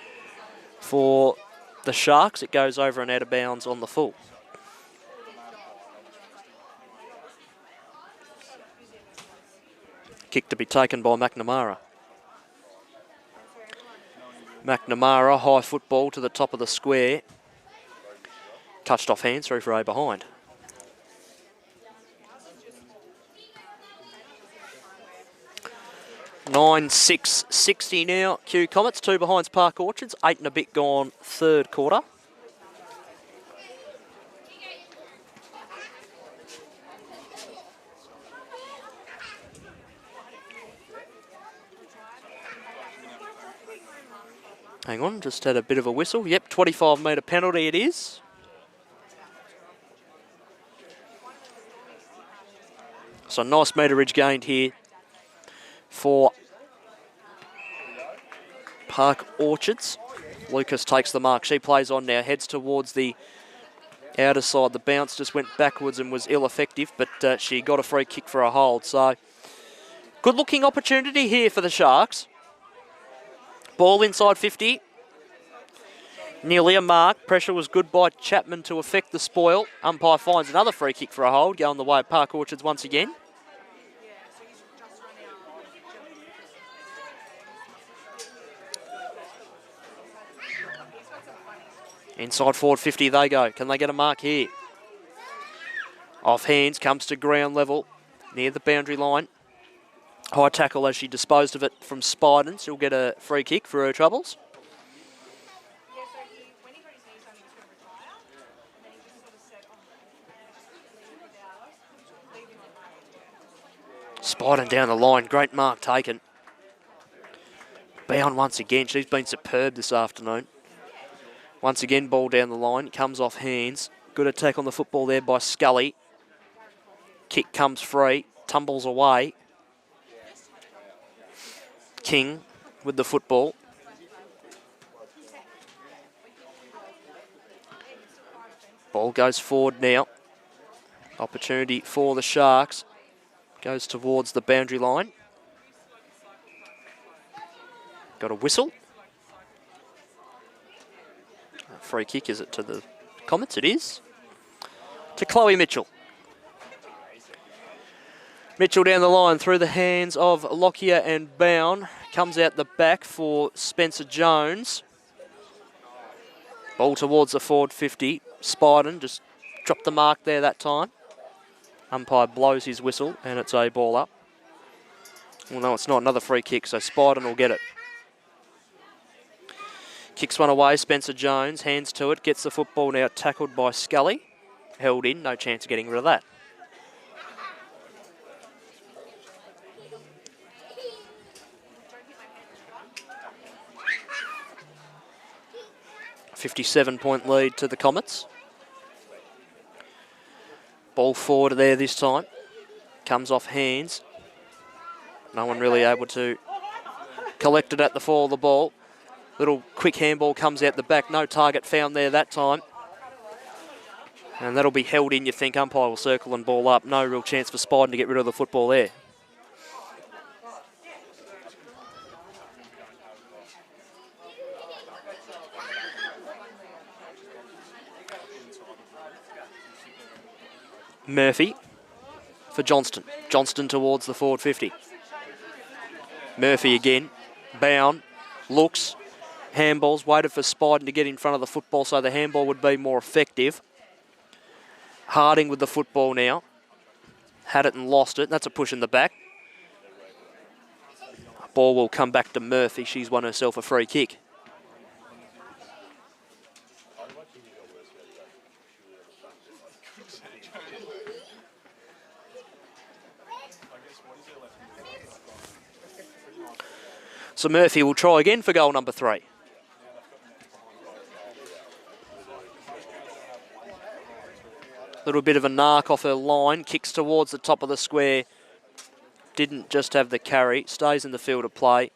for the Sharks, it goes over and out of bounds on the full. Kick to be taken by McNamara. McNamara, high football to the top of the square. Touched off hands, through for A behind. $9-6-60 now. Q Comets, 2 behinds Park Orchards, 8 and a bit gone third quarter. Hang on, just had a bit of a whistle. Yep, 25-metre penalty it is. So nice meterage gained here for Park Orchards. Lucas takes the mark. She plays on now, heads towards the outer side. The bounce just went backwards and was ill-effective, but she got a free kick for a hold. So good-looking opportunity here for the Sharks. Ball inside 50. Nearly a mark. Pressure was good by Chapman to affect the spoil. Umpire finds another free kick for a hold, going the way of Park Orchards once again. Inside forward 50 they go. Can they get a mark here? Off hands, comes to ground level, near the boundary line. High tackle as she disposed of it from Spiden. She'll get a free kick for her troubles. Spiden down the line, great mark taken. Bound once again, she's been superb this afternoon. Once again, ball down the line, comes off hands. Good attack on the football there by Scully. Kick comes free, tumbles away. King with the football. Ball goes forward now. Opportunity for the Sharks. Goes towards the boundary line. Got a whistle. A free kick, is it to the Comets? It is. To Chloe Mitchell. Mitchell down the line through the hands of Lockyer and Bown. Comes out the back for Spencer Jones. Ball towards the forward 50. Spiden just dropped the mark there that time. Umpire blows his whistle and it's a ball up. Well, no, it's not. Another free kick, so Spiden will get it. Kicks one away, Spencer Jones, hands to it, gets the football now, tackled by Scully. Held in, no chance of getting rid of that. $57-point lead to the Comets. Ball forward there this time. Comes off hands. No one really able to collect it at the fall of the ball. Little quick handball comes out the back. No target found there that time. And that'll be held in, you think. Umpire will circle and ball up. No real chance for Spiden to get rid of the football there. Murphy for Johnston. Johnston towards the forward 50. Murphy again. Bound. Looks. Handballs. Waited for Spiden to get in front of the football so the handball would be more effective. Harding with the football now. Had it and lost it. That's a push in the back. Ball will come back to Murphy. She's won herself a free kick. So Murphy will try again for goal number 3. Little bit of a narc off her line, kicks towards the top of the square. Didn't just have the carry, stays in the field of play.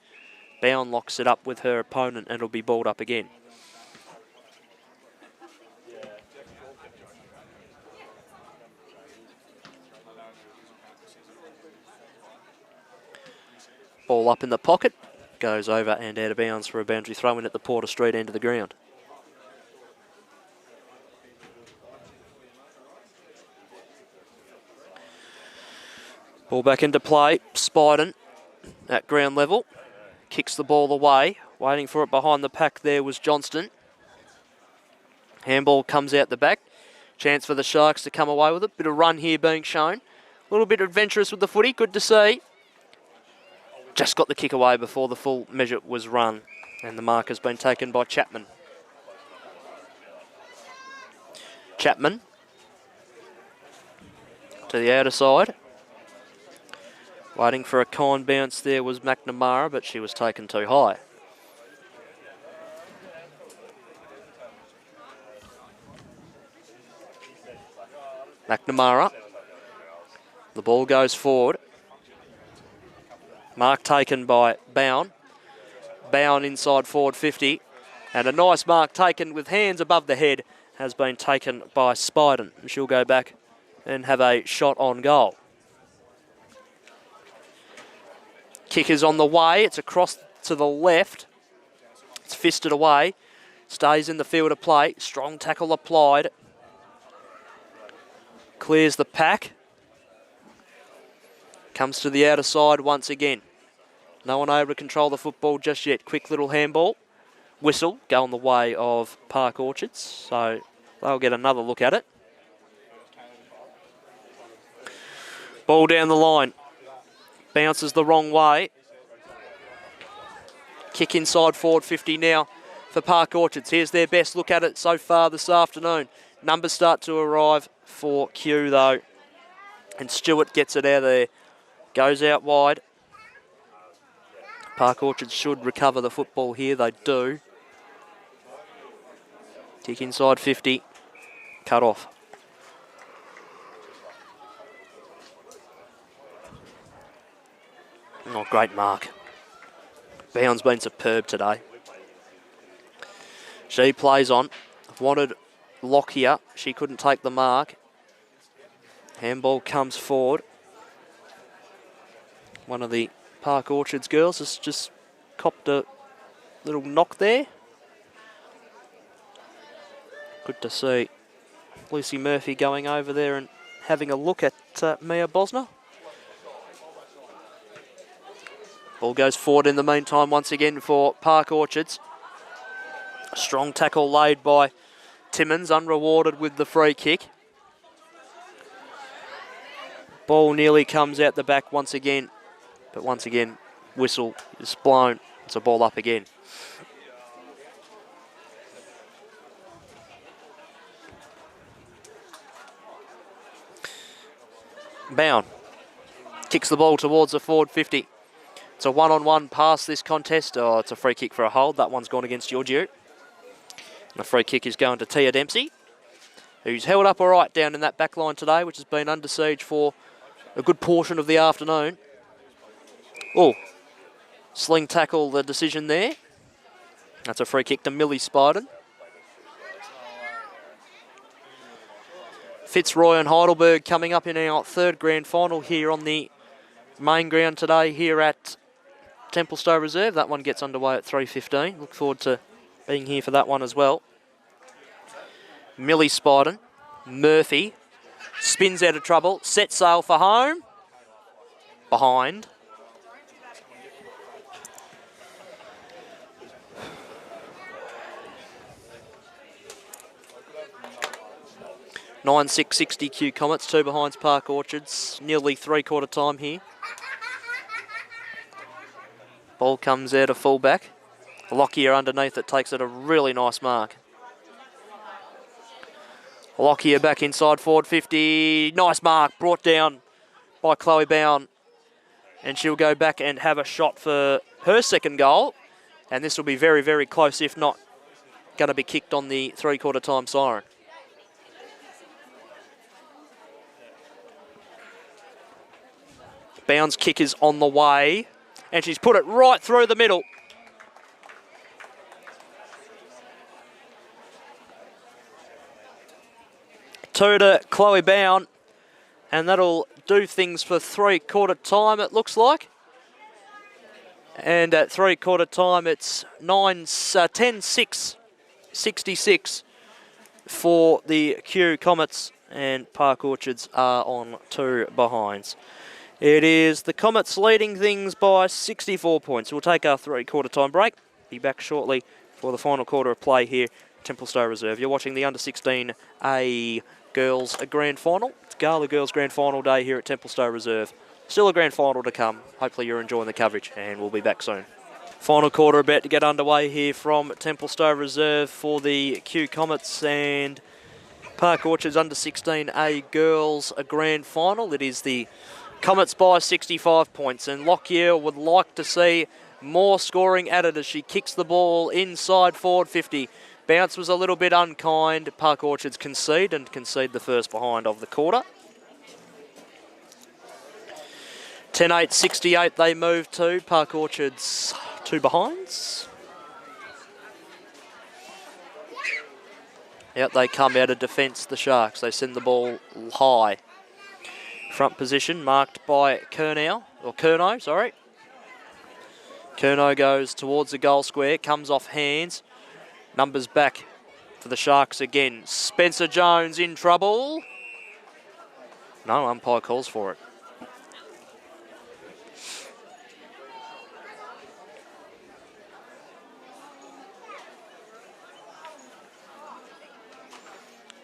Bound locks it up with her opponent and it'll be balled up again. Ball up in the pocket. Goes over and out of bounds for a boundary throw in at the Porter Street end of the ground. Ball back into play. Spiden at ground level. Kicks the ball away. Waiting for it behind the pack there was Johnston. Handball comes out the back. Chance for the Sharks to come away with it. Bit of run here being shown. A little bit adventurous with the footy. Good to see. Just got the kick away before the full measure was run. And the mark has been taken by Chapman. Chapman to the outer side. Waiting for a kind bounce there was McNamara, but she was taken too high. McNamara. The ball goes forward. Mark taken by Bowen. Bowen inside forward 50. And a nice mark taken with hands above the head has been taken by Spiden. She'll go back and have a shot on goal. Kick is on the way. It's across to the left. It's fisted away. Stays in the field of play. Strong tackle applied. Clears the pack. Comes to the outer side once again. No one able to control the football just yet. Quick little handball. Whistle going the way of Park Orchards. So they'll get another look at it. Ball down the line. Bounces the wrong way. Kick inside forward 50 now for Park Orchards. Here's their best look at it so far this afternoon. Numbers start to arrive for Q though. And Stewart gets it out of there. Goes out wide. Park Orchards should recover the football here. They do. Kick inside 50. Cut off. Oh, great mark. Bowen's been superb today. She plays on. Wanted Lockyer. She couldn't take the mark. Handball comes forward. One of the Park Orchards girls has just copped a little knock there. Good to see Lucy Murphy going over there and having a look at Mia Bosner. Ball goes forward in the meantime once again for Park Orchards. A strong tackle laid by Timmins, unrewarded with the free kick. Ball nearly comes out the back once again. But once again, whistle is blown. It's a ball up again. Bowen kicks the ball towards the forward 50. It's a one-on-one pass this contest. Oh, it's a free kick for a hold. That one's gone against Giorgio. And the free kick is going to Tia Dempsey, who's held up all right down in that back line today, which has been under siege for a good portion of the afternoon. Oh, sling tackle, the decision there. That's a free kick to Millie Spiden. Fitzroy and Heidelberg coming up in our third grand final here on the main ground today here at Templestowe Reserve. That one gets underway at 3:15. Look forward to being here for that one as well. Millie Spiden. Murphy spins out of trouble. Set sail for home. Behind. (9-6-60) Q Comets, 2 behinds Park Orchards. Nearly three-quarter time here. Ball comes out of fullback. Lockyer underneath it takes it a really nice mark. Lockyer back inside forward 50. Nice mark brought down by Chloe Bowen. And she'll go back and have a shot for her second goal. And this will be very, very close, if not going to be kicked on the three-quarter time siren. Bowen's kick is on the way. And she's put it right through the middle. Two to Chloe Bowen. And that'll do things for three-quarter time, it looks like. And at three-quarter time, it's 10-6, 66 for the Q Comets, and Park Orchards are on 2 behinds. It is the Comets leading things by 64 points. We'll take our three-quarter time break. Be back shortly for the final quarter of play here at Templestowe Reserve. You're watching the Under-16A Girls Grand Final. It's Gala Girls Grand Final day here at Templestowe Reserve. Still a grand final to come. Hopefully you're enjoying the coverage, and we'll be back soon. Final quarter about to get underway here from Templestowe Reserve for the Q Comets and Park Orchards Under-16A Girls Grand Final. It is the Comets by 65 points, and Lockyer would like to see more scoring added as she kicks the ball inside forward 50. Bounce was a little bit unkind. Park Orchards concede the first behind of the quarter. 10-8, 68 they move to. Park Orchards 2 behinds. Out they come out of defence, the Sharks. They send the ball high. Front position marked by Curnow. Curnow goes towards the goal square, comes off hands. Numbers back for the Sharks again. Spencer Jones in trouble. No, umpire calls for it.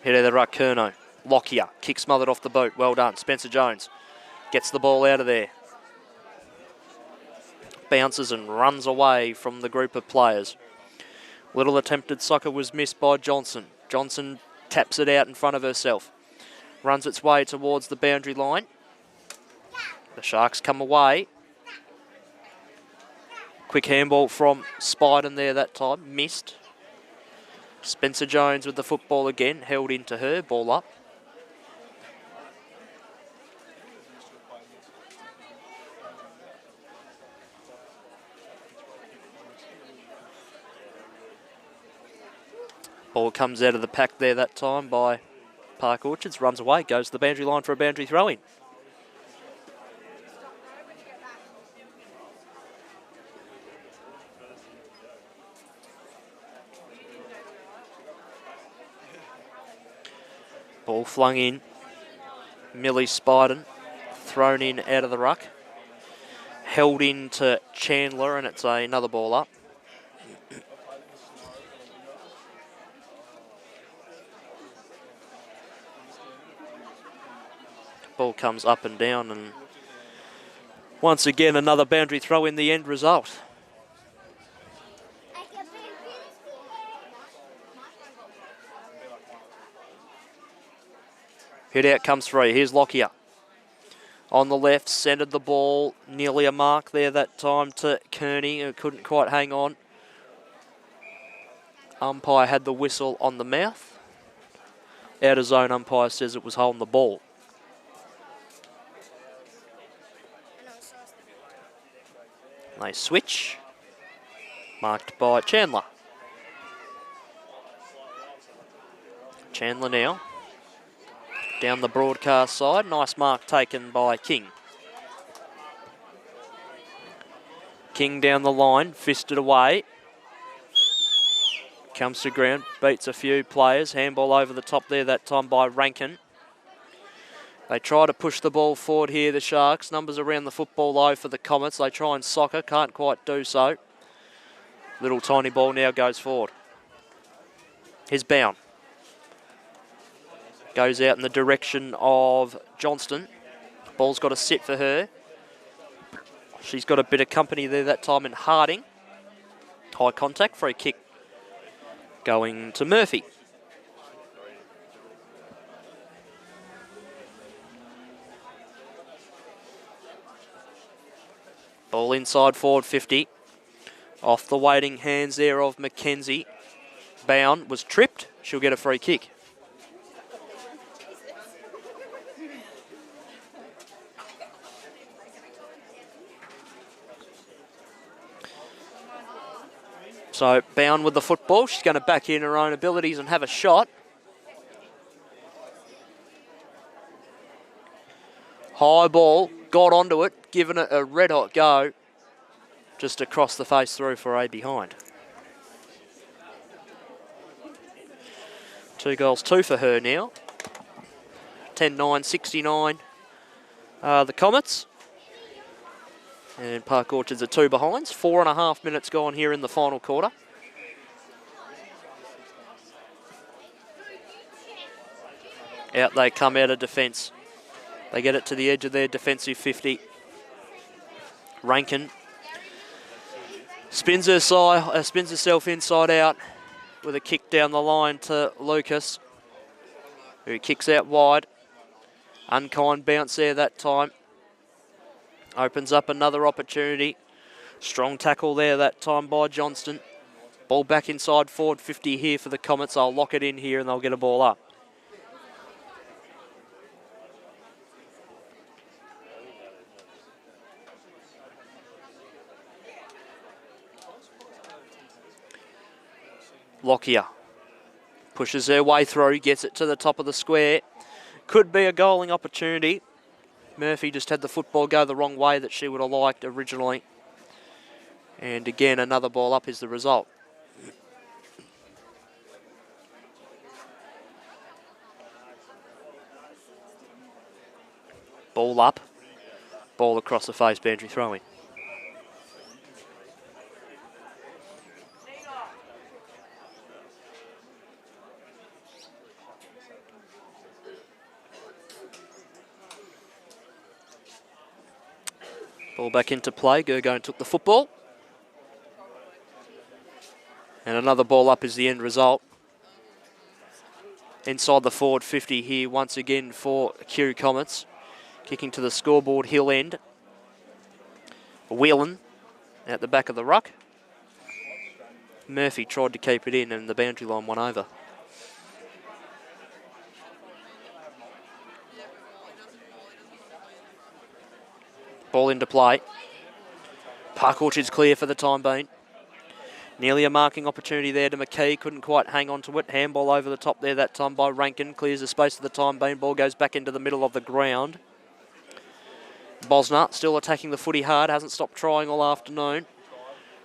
Hit of the ruck, Curnow. Lockyer, kick smothered off the boot. Well done. Spencer Jones gets the ball out of there. Bounces and runs away from the group of players. Little attempted soccer was missed by Johnson. Johnson taps it out in front of herself. Runs its way towards the boundary line. The Sharks come away. Quick handball from Spiden there that time. Missed. Spencer Jones with the football again. Held into her. Ball up. Ball comes out of the pack there that time by Park Orchards. Runs away. Goes to the boundary line for a boundary throw-in. Ball flung in. Millie Spiden thrown in out of the ruck. Held in to Chandler, and it's another ball up. Ball comes up and down, and once again another boundary throw in the end result. Hit out comes through. Here's Lockyer. On the left, centred the ball. Nearly a mark there that time to Kearney, who couldn't quite hang on. Umpire had the whistle on the mouth. Out of zone, umpire says it was holding the ball. They switch. Marked by Chandler. Chandler now. Down the broadcast side. Nice mark taken by King. King down the line. Fisted away. Comes to ground. Beats a few players. Handball over the top there that time by Rankin. They try to push the ball forward here, the Sharks. Numbers around the football low for the Comets. They try and soccer. Can't quite do so. Little tiny ball now goes forward. Here's Bound. Goes out in the direction of Johnston. Ball's got to sit for her. She's got a bit of company there that time in Harding. High contact, free kick going to Murphy. Ball inside forward 50. Off the waiting hands there of Mackenzie. Bound was tripped. She'll get a free kick. So Bound with the football. She's going to back in her own abilities and have a shot. High ball, got onto it, given it a red hot go. just across the face through for a behind. 2 goals, 2 for her now. 10-9, 69. The Comets. And Park Orchards are 2 behinds. 4.5 minutes gone here in the final quarter. Out they come out of defence. They get it to the edge of their defensive 50. Rankin spins herself inside out with a kick down the line to Lucas, who kicks out wide. Unkind bounce there that time. Opens up another opportunity. Strong tackle there that time by Johnston. Ball back inside forward 50 here for the Comets. They'll lock it in here and they'll get a ball up. Lockyer pushes her way through, gets it to the top of the square. Could be a goaling opportunity. Murphy just had the football go the wrong way that she would have liked originally. And again, another ball up is the result. Ball up, ball across the face, boundary throwing. Ball back into play. Gergone took the football. And another ball up is the end result. Inside the forward 50 here once again for Q Comets. Kicking to the scoreboard hill end. Whelan at the back of the ruck. Murphy tried to keep it in and the boundary line went over. Ball into play. Park Orchard's clear for the time being. Nearly a marking opportunity there to McKee. Couldn't quite hang on to it. Handball over the top there that time by Rankin. Clears the space for the time being. Ball goes back into the middle of the ground. Bosner still attacking the footy hard. Hasn't stopped trying all afternoon.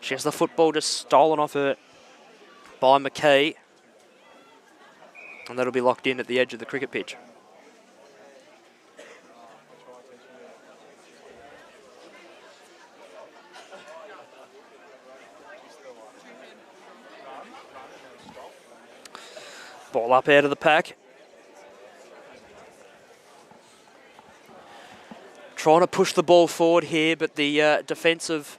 She has the football just stolen off her by McKee. And that'll be locked in at the edge of the cricket pitch. Ball up out of the pack. Trying to push the ball forward here, but the defensive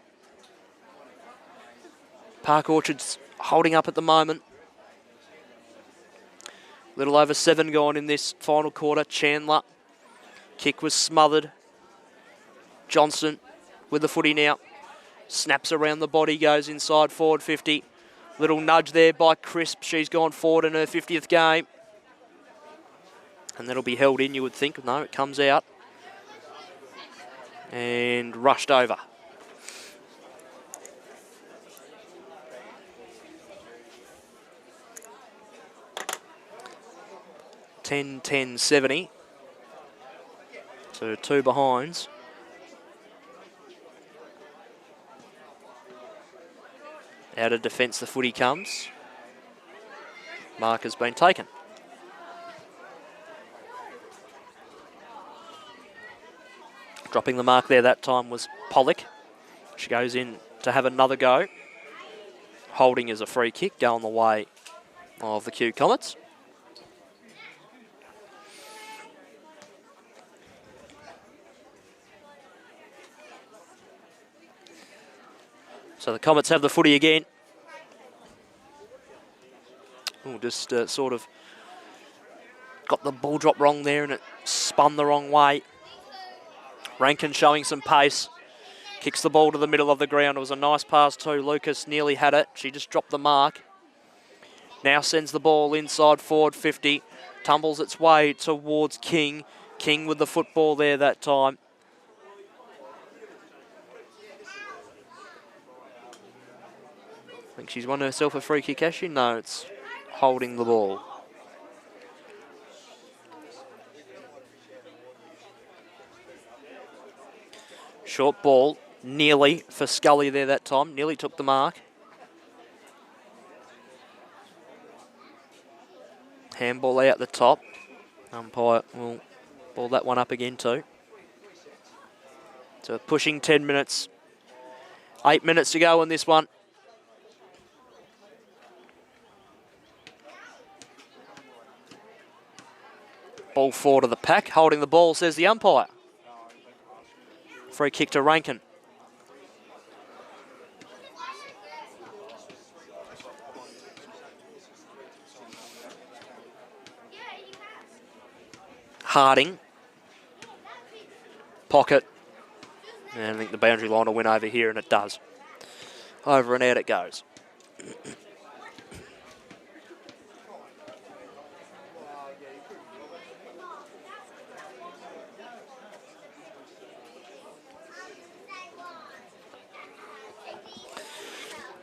Park Orchard's holding up at the moment. Little over 7 gone in this final quarter. Chandler. Kick was smothered. Johnston with the footy now. Snaps around the body, goes inside forward 50. Little nudge there by Crisp. She's gone forward in her 50th game. And that'll be held in, you would think. No, it comes out. And rushed over. (10-10, 70). So 2 behinds. Out of defence, the footy comes. Mark has been taken. Dropping the mark there that time was Pollock. She goes in to have another go. Holding is a free kick, going the way of the Q Comets. So the Comets have the footy again. Ooh, just sort of got the ball drop wrong there and it spun the wrong way. Rankin showing some pace. Kicks the ball to the middle of the ground. It was a nice pass too. Lucas nearly had it. She just dropped the mark. Now sends the ball inside forward 50. Tumbles its way towards King. King with the football there that time. I think she's won herself a free kick, has she? No, it's holding the ball. Short ball. Nearly for Scully there that time. Nearly took the mark. Handball out the top. Umpire will ball that one up again too. So pushing 10 minutes. 8 minutes to go in this one. Ball forward to the pack. Holding the ball, says the umpire. Free kick to Rankin. Harding. Pocket. And I think the boundary line will win over here, and it does. Over and out it goes.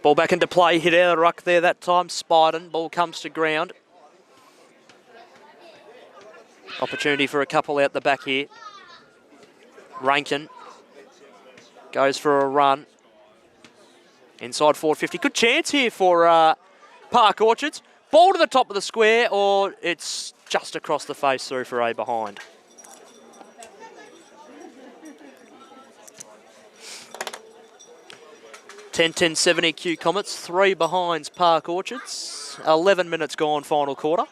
Ball back into play, hit out of the ruck there that time. Spiden, ball comes to ground. Opportunity for a couple out the back here. Rankin goes for a run. Inside 450. Good chance here for Park Orchards. Ball to the top of the square, or it's just across the face through for a behind. (10-10-70) Q Comets, 3 behinds Park Orchards. 11 minutes gone, final quarter.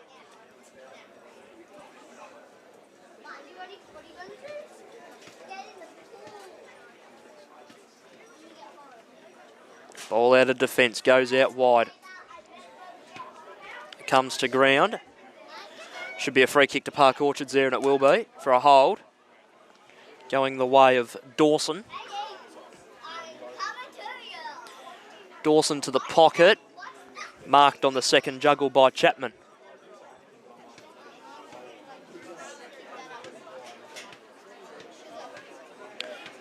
Ball out of defence, goes out wide. Comes to ground. Should be a free kick to Park Orchards there, and it will be for a hold. Going the way of Dawson. Dawson to the pocket. Marked on the second juggle by Chapman.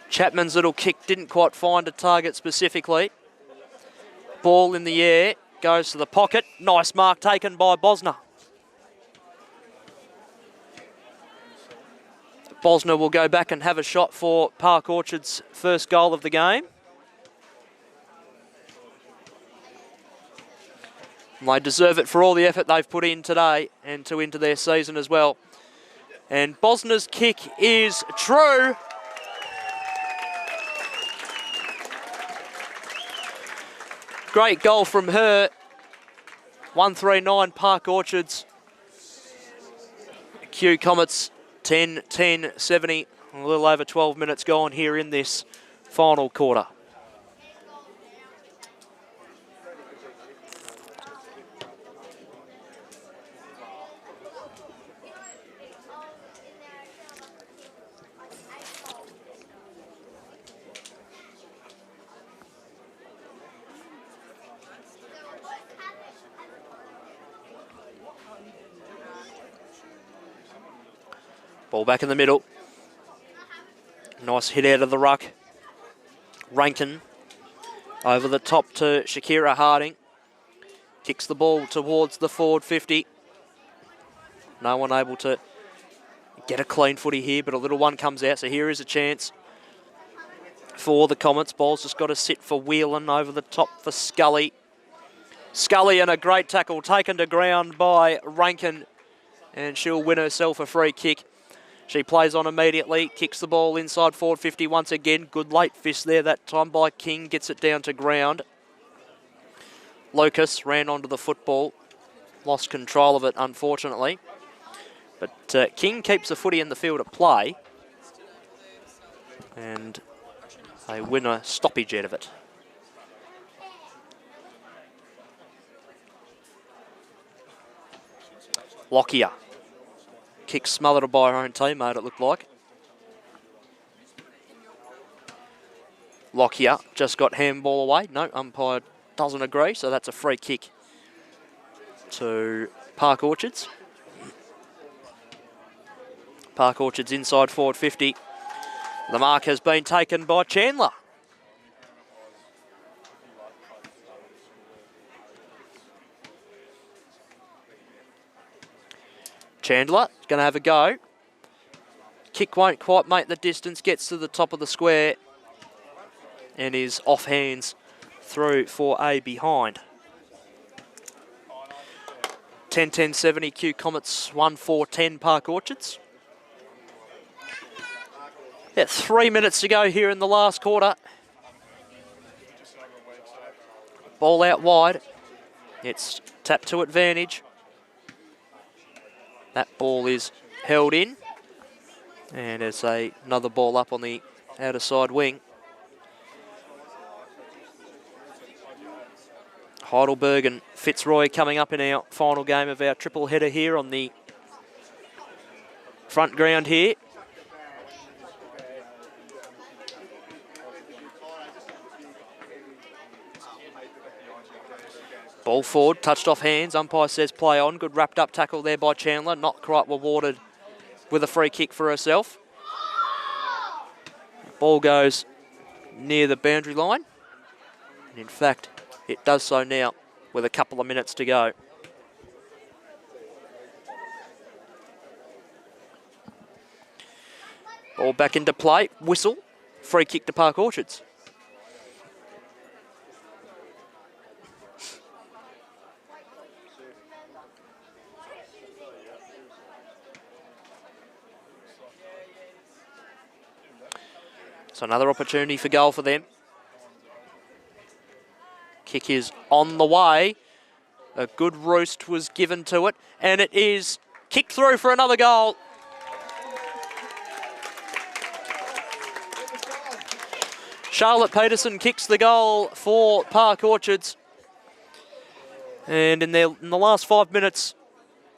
Chapman's little kick didn't quite find a target specifically. Ball in the air, goes to the pocket. Nice mark taken by Bosner. Bosner will go back and have a shot for Park Orchard's first goal of the game. And they deserve it for all the effort they've put in today and to into their season as well. And Bosner's kick is true. Great goal from her. 139 Park Orchards. Q Comets 10-10-70. A little over 12 minutes gone here in this final quarter. Ball back in the middle. Nice hit out of the ruck. Rankin over the top to Shakira Harding. Kicks the ball towards the forward 50. No one able to get a clean footy here, but a little one comes out, so here is a chance for the Comets. Ball's just got to sit for Whelan over the top for Scully. Scully, and a great tackle taken to ground by Rankin, and she'll win herself a free kick. She plays on immediately, kicks the ball inside forward 50 once again. Good late fist there that time by King, gets it down to ground. Lucas ran onto the football, lost control of it unfortunately. But King keeps the footy in the field at play, and they win a stoppage out of it. Lockyer. Kick smothered by her own teammate, it looked like. Lockyer just got handball away. No, umpire doesn't agree, so that's a free kick to Park Orchards. Park Orchards inside forward 50. The mark has been taken by Chandler. Chandler is going to have a go. Kick won't quite make the distance, gets to the top of the square. and is off hands through for a behind. 10-10-70 Q Comets 1-4-10 Park Orchards. Yeah, 3 minutes to go here in the last quarter. Ball out wide. It's tapped to advantage. That ball is held in. And there's another ball up on the outer side wing. Heidelberg and Fitzroy coming up in our final game of our triple header here on the front ground here. Ball forward, touched off hands. Umpire says play on. Good wrapped up tackle there by Chandler. Not quite rewarded with a free kick for herself. Ball goes near the boundary line. And in fact, it does so now with a couple of minutes to go. Ball back into play. Whistle. Free kick to Park Orchards. So another opportunity for goal for them. Kick is on the way. A good roost was given to it, and it is kicked through for another goal. Charlotte Peterson kicks the goal for Park Orchards. And in the last 5 minutes,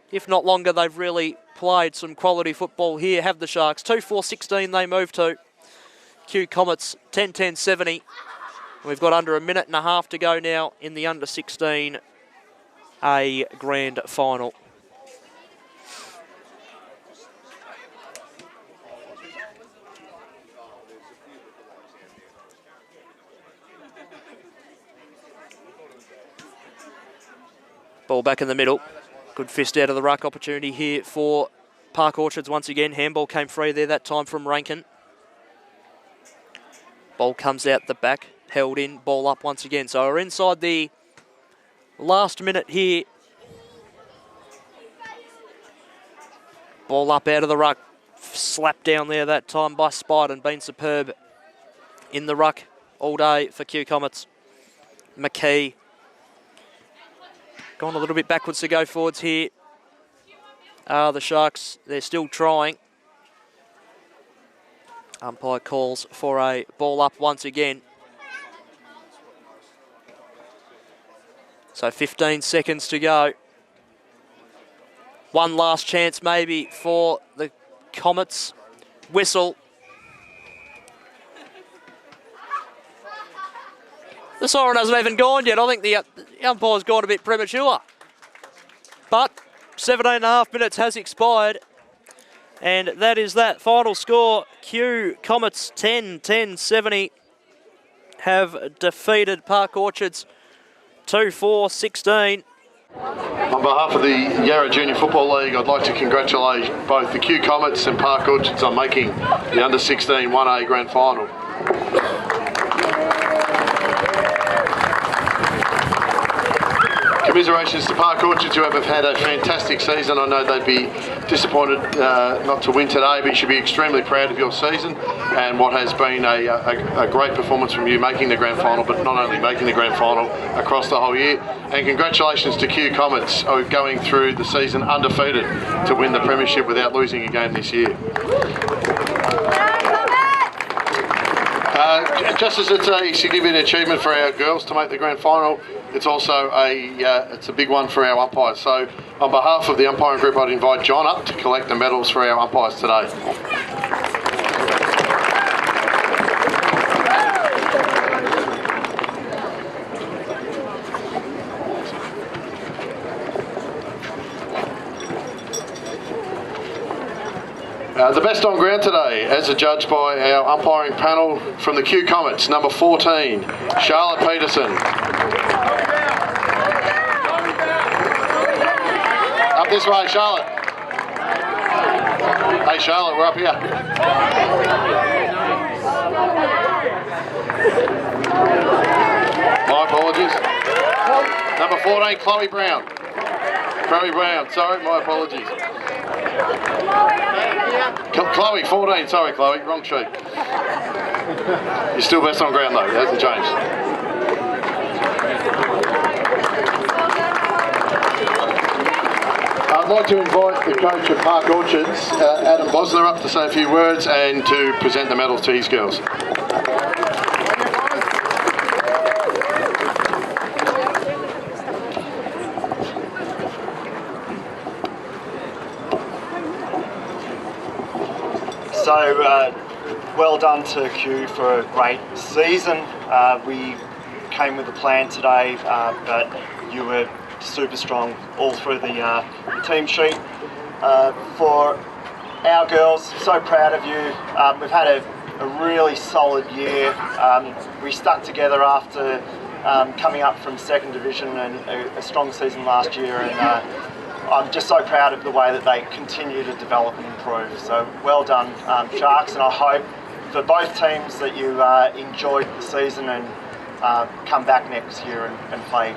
if not longer, they've really played some quality football here, have the Sharks. 2-4-16 they move to. Q Comets 10-10-70. We've got under a minute and a half to go now in the under 16 A grand final. Ball back in the middle. Good fist out of the ruck opportunity here for Park Orchards once again. Handball came free there that time from Rankin. Ball comes out the back, held in, ball up once again. So we're inside the last minute here. Ball up out of the ruck, slapped down there that time by Spide and been superb in the ruck all day for Q Comets. McKee. Gone a little bit backwards to go forwards here. The Sharks, they're still trying. Umpire calls for a ball up once again. So 15 seconds to go. One last chance maybe for the Comets. Whistle. The siren hasn't even gone yet. I think the umpire's gone a bit premature. But 17.5 minutes has expired. And that is that. Final score, Q Comets 10-10-70 have defeated Park Orchards 2-4-16. On behalf of the Yarra Junior Football League, I'd like to congratulate both the Q Comets and Park Orchards on making the Under 16 1A Grand Final. Commiserations to Park Orchards, who have had a fantastic season. I know they'd be disappointed not to win today, but you should be extremely proud of your season and what has been a great performance from you making the grand final, but not only making the grand final, across the whole year. And congratulations to Q Comets, going through the season undefeated to win the premiership without losing a game this year. Just as it's a significant achievement for our girls to make the grand final, it's also a big one for our umpires. So on behalf of the umpiring group, I'd invite John up to collect the medals for our umpires today. The best on ground today, as adjudged by our umpiring panel from the Q Comets, number 14, Charlotte Peterson. Up this way, Charlotte. Hey Charlotte, we're up here. My apologies. Number 14, Chloe Brown. Chloe Brown, sorry, my apologies. Chloe, 14, sorry Chloe, wrong sheet. You're still best on ground though, it hasn't changed. I'd like to invite the coach of Park Orchards, Adam Bosler, up to say a few words and to present the medals to his girls. So, well done to Q for a great season. We came with a plan today, but you were super strong all through the team sheet. For our girls, so proud of you. We've had a really solid year. We stuck together after coming up from second division and a strong season last year, and I'm just so proud of the way that they continue to develop and improve. So well done, Sharks, and I hope for both teams that you enjoyed the season and come back next year and play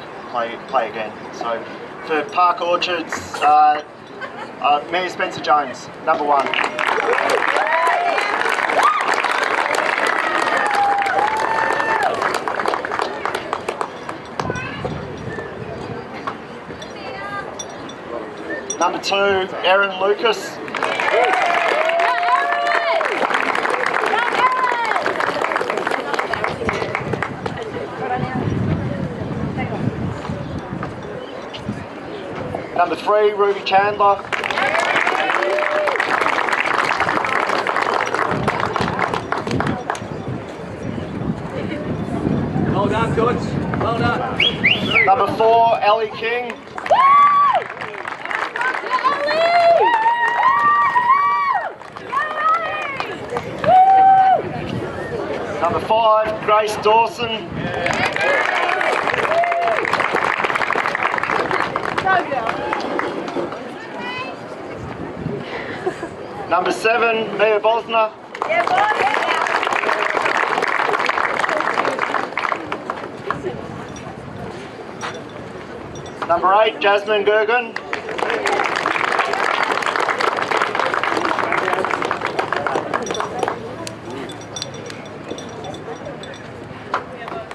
again. So for Park Orchards, Mayor Spencer Jones, number 1. Number 2, Erin Lucas. Number 3, Ruby Chandler. Well done, Coach. Well done. Number 4, Ellie King. Number 5, Grace Dawson. Number 7, Mia Bosner. Number 8, Jasmine Gergen.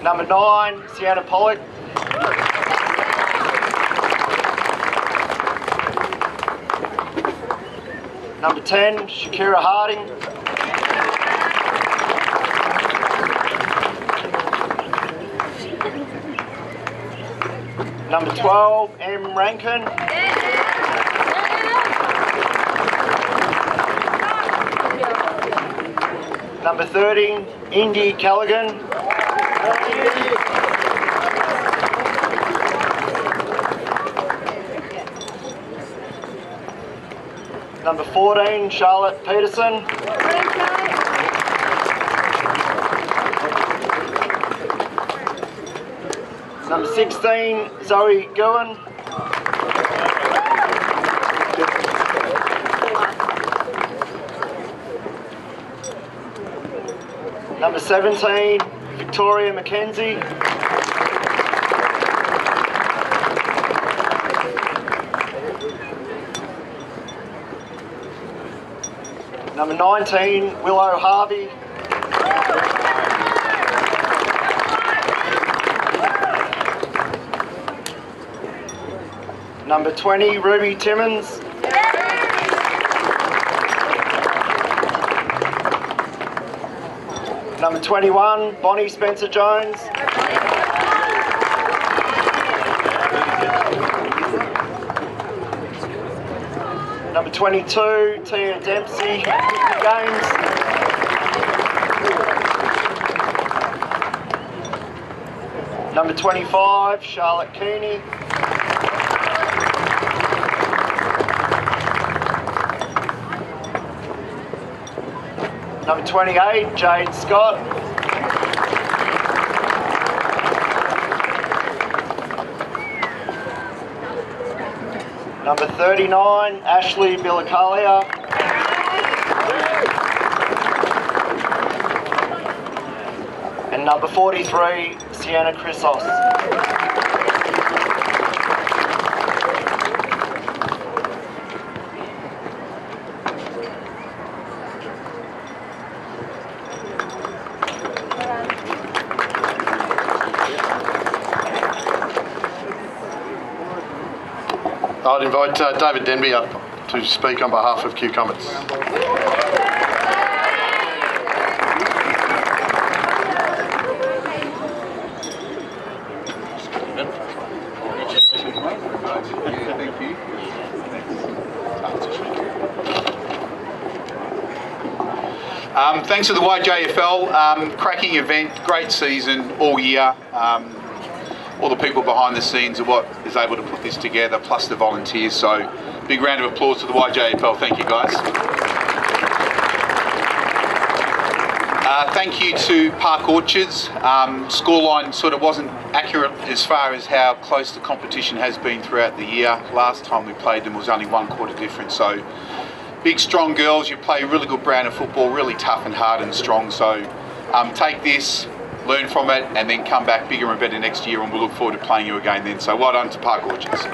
Number 9, Sienna Pollock. Number 10, Shakira Harding. Number 12, M. Rankin. Number 13, Indy Callaghan. Number 14, Charlotte Peterson. Number 16, Zoe Gowan. Number 17, Victoria McKenzie. Number 19, Willow Harvey. Number 20, Ruby Timmons. Number 21, Bonnie Spencer Jones. Number 22, Tia Dempsey Gaines. Number 25, Charlotte Keeney. Number 28, Jade Scott. Number 39, Ashley Billicalia. And number 43, Sienna Chrysos. I'd invite David Denby up to speak on behalf of Q Comets. Thanks to the YJFL, cracking event, great season all year. All the people behind the scenes are what is able to put this together, plus the volunteers. So big round of applause to the YJFL. Thank you, guys. Thank you to Park Orchards. Scoreline sort of wasn't accurate as far as how close the competition has been throughout the year. Last time we played them was only 1 quarter difference. So big, strong girls. You play a really good brand of football, really tough and hard and strong. So take this, learn from it, and then come back bigger and better next year, and we'll look forward to playing you again then. So well done to Park Orchards.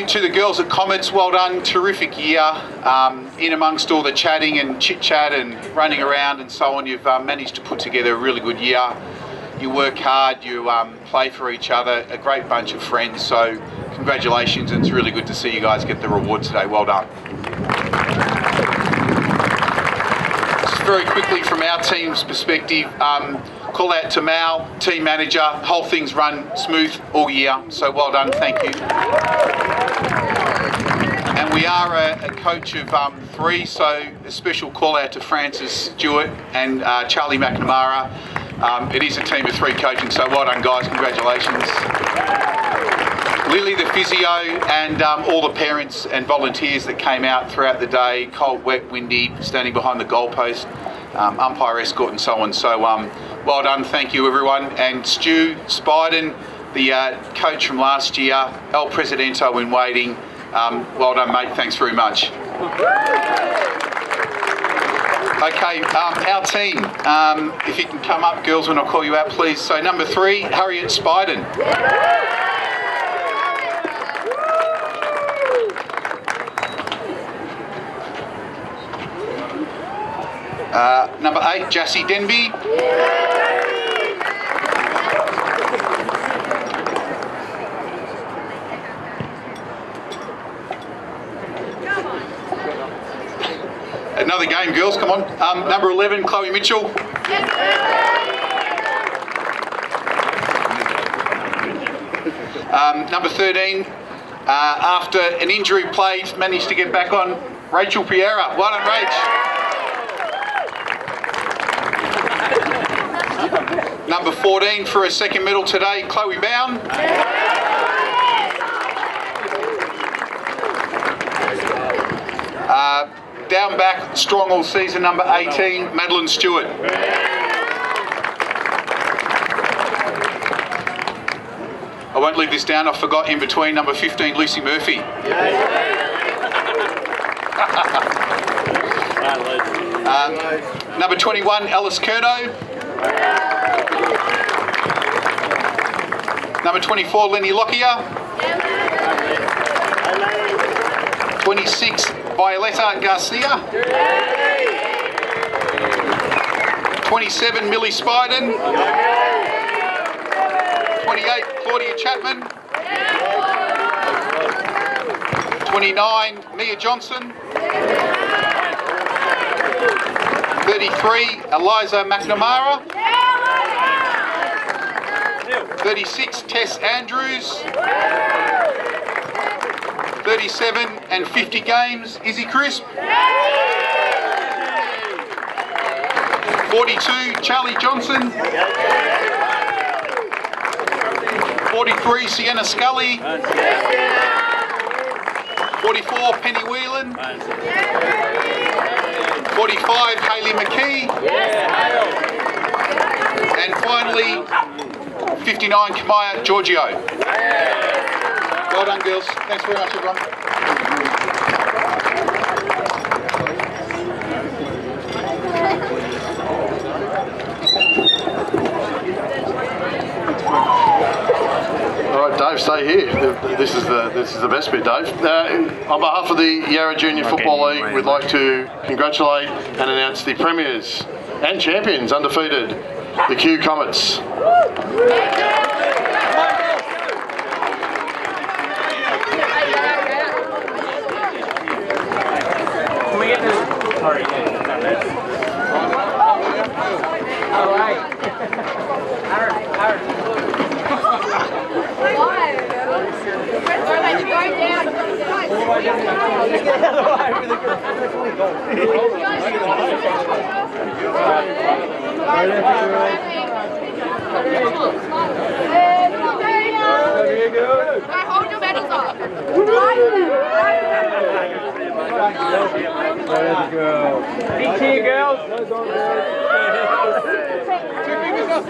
To the girls at Comets, well done, terrific year. In amongst all the chatting and chit-chat and running around and so on, you've managed to put together a really good year. You work hard, you play for each other, a great bunch of friends, so congratulations, and it's really good to see you guys get the reward today. Well done. Just very quickly from our team's perspective, call out to Mal, team manager. The whole thing's run smooth all year, so well done, thank you. And we are a coach of 3, so a special call out to Francis Stewart and Charlie McNamara. It is a team of 3 coaching, so well done, guys, congratulations. Lily the physio, and all the parents and volunteers that came out throughout the day, cold, wet, windy, standing behind the goalpost, umpire escort and so on. So well done, thank you everyone. And Stu Spiden, the coach from last year, El Presidento in waiting, well done mate, thanks very much. Okay, our team, if you can come up girls when I call you out please. So number 3, Harriet Spiden. Number 8, Jassy Denby. Another game, girls, come on. Number 11, Chloe Mitchell. Number 13, after an injury played, managed to get back on, Rachel Piera. Well done, Rach. Number 14 for a second medal today, Chloe Bown. Down back, strong all season, number 18, Madeline Stewart. I won't leave this down, I forgot in between, number 15, Lucy Murphy. Number 21, Alice Curnow. Number 24, Lenny Lockyer. 26, Violetta Garcia. 27, Millie Spiden. 28, Claudia Chapman. 29, Mia Johnson. 33, Eliza McNamara. 36, Tess Andrews. 37 and 50 games, Izzy Crisp. 42, Charlie Johnson. 43, Sienna Scully. 44, Penny Whelan. 45, Hayley McKee. And finally, 59, Kamaya Giorgio. Well done, girls. Thanks very much, everyone. stay here. This is the best bit, Dave. On behalf of the Yarra Junior Football League, we'd like to congratulate and announce the premiers and champions, undefeated, the Q Comets. Can we get this? Sorry, all right. Hold your medals up. Big cheer, girls. 2 fingers up,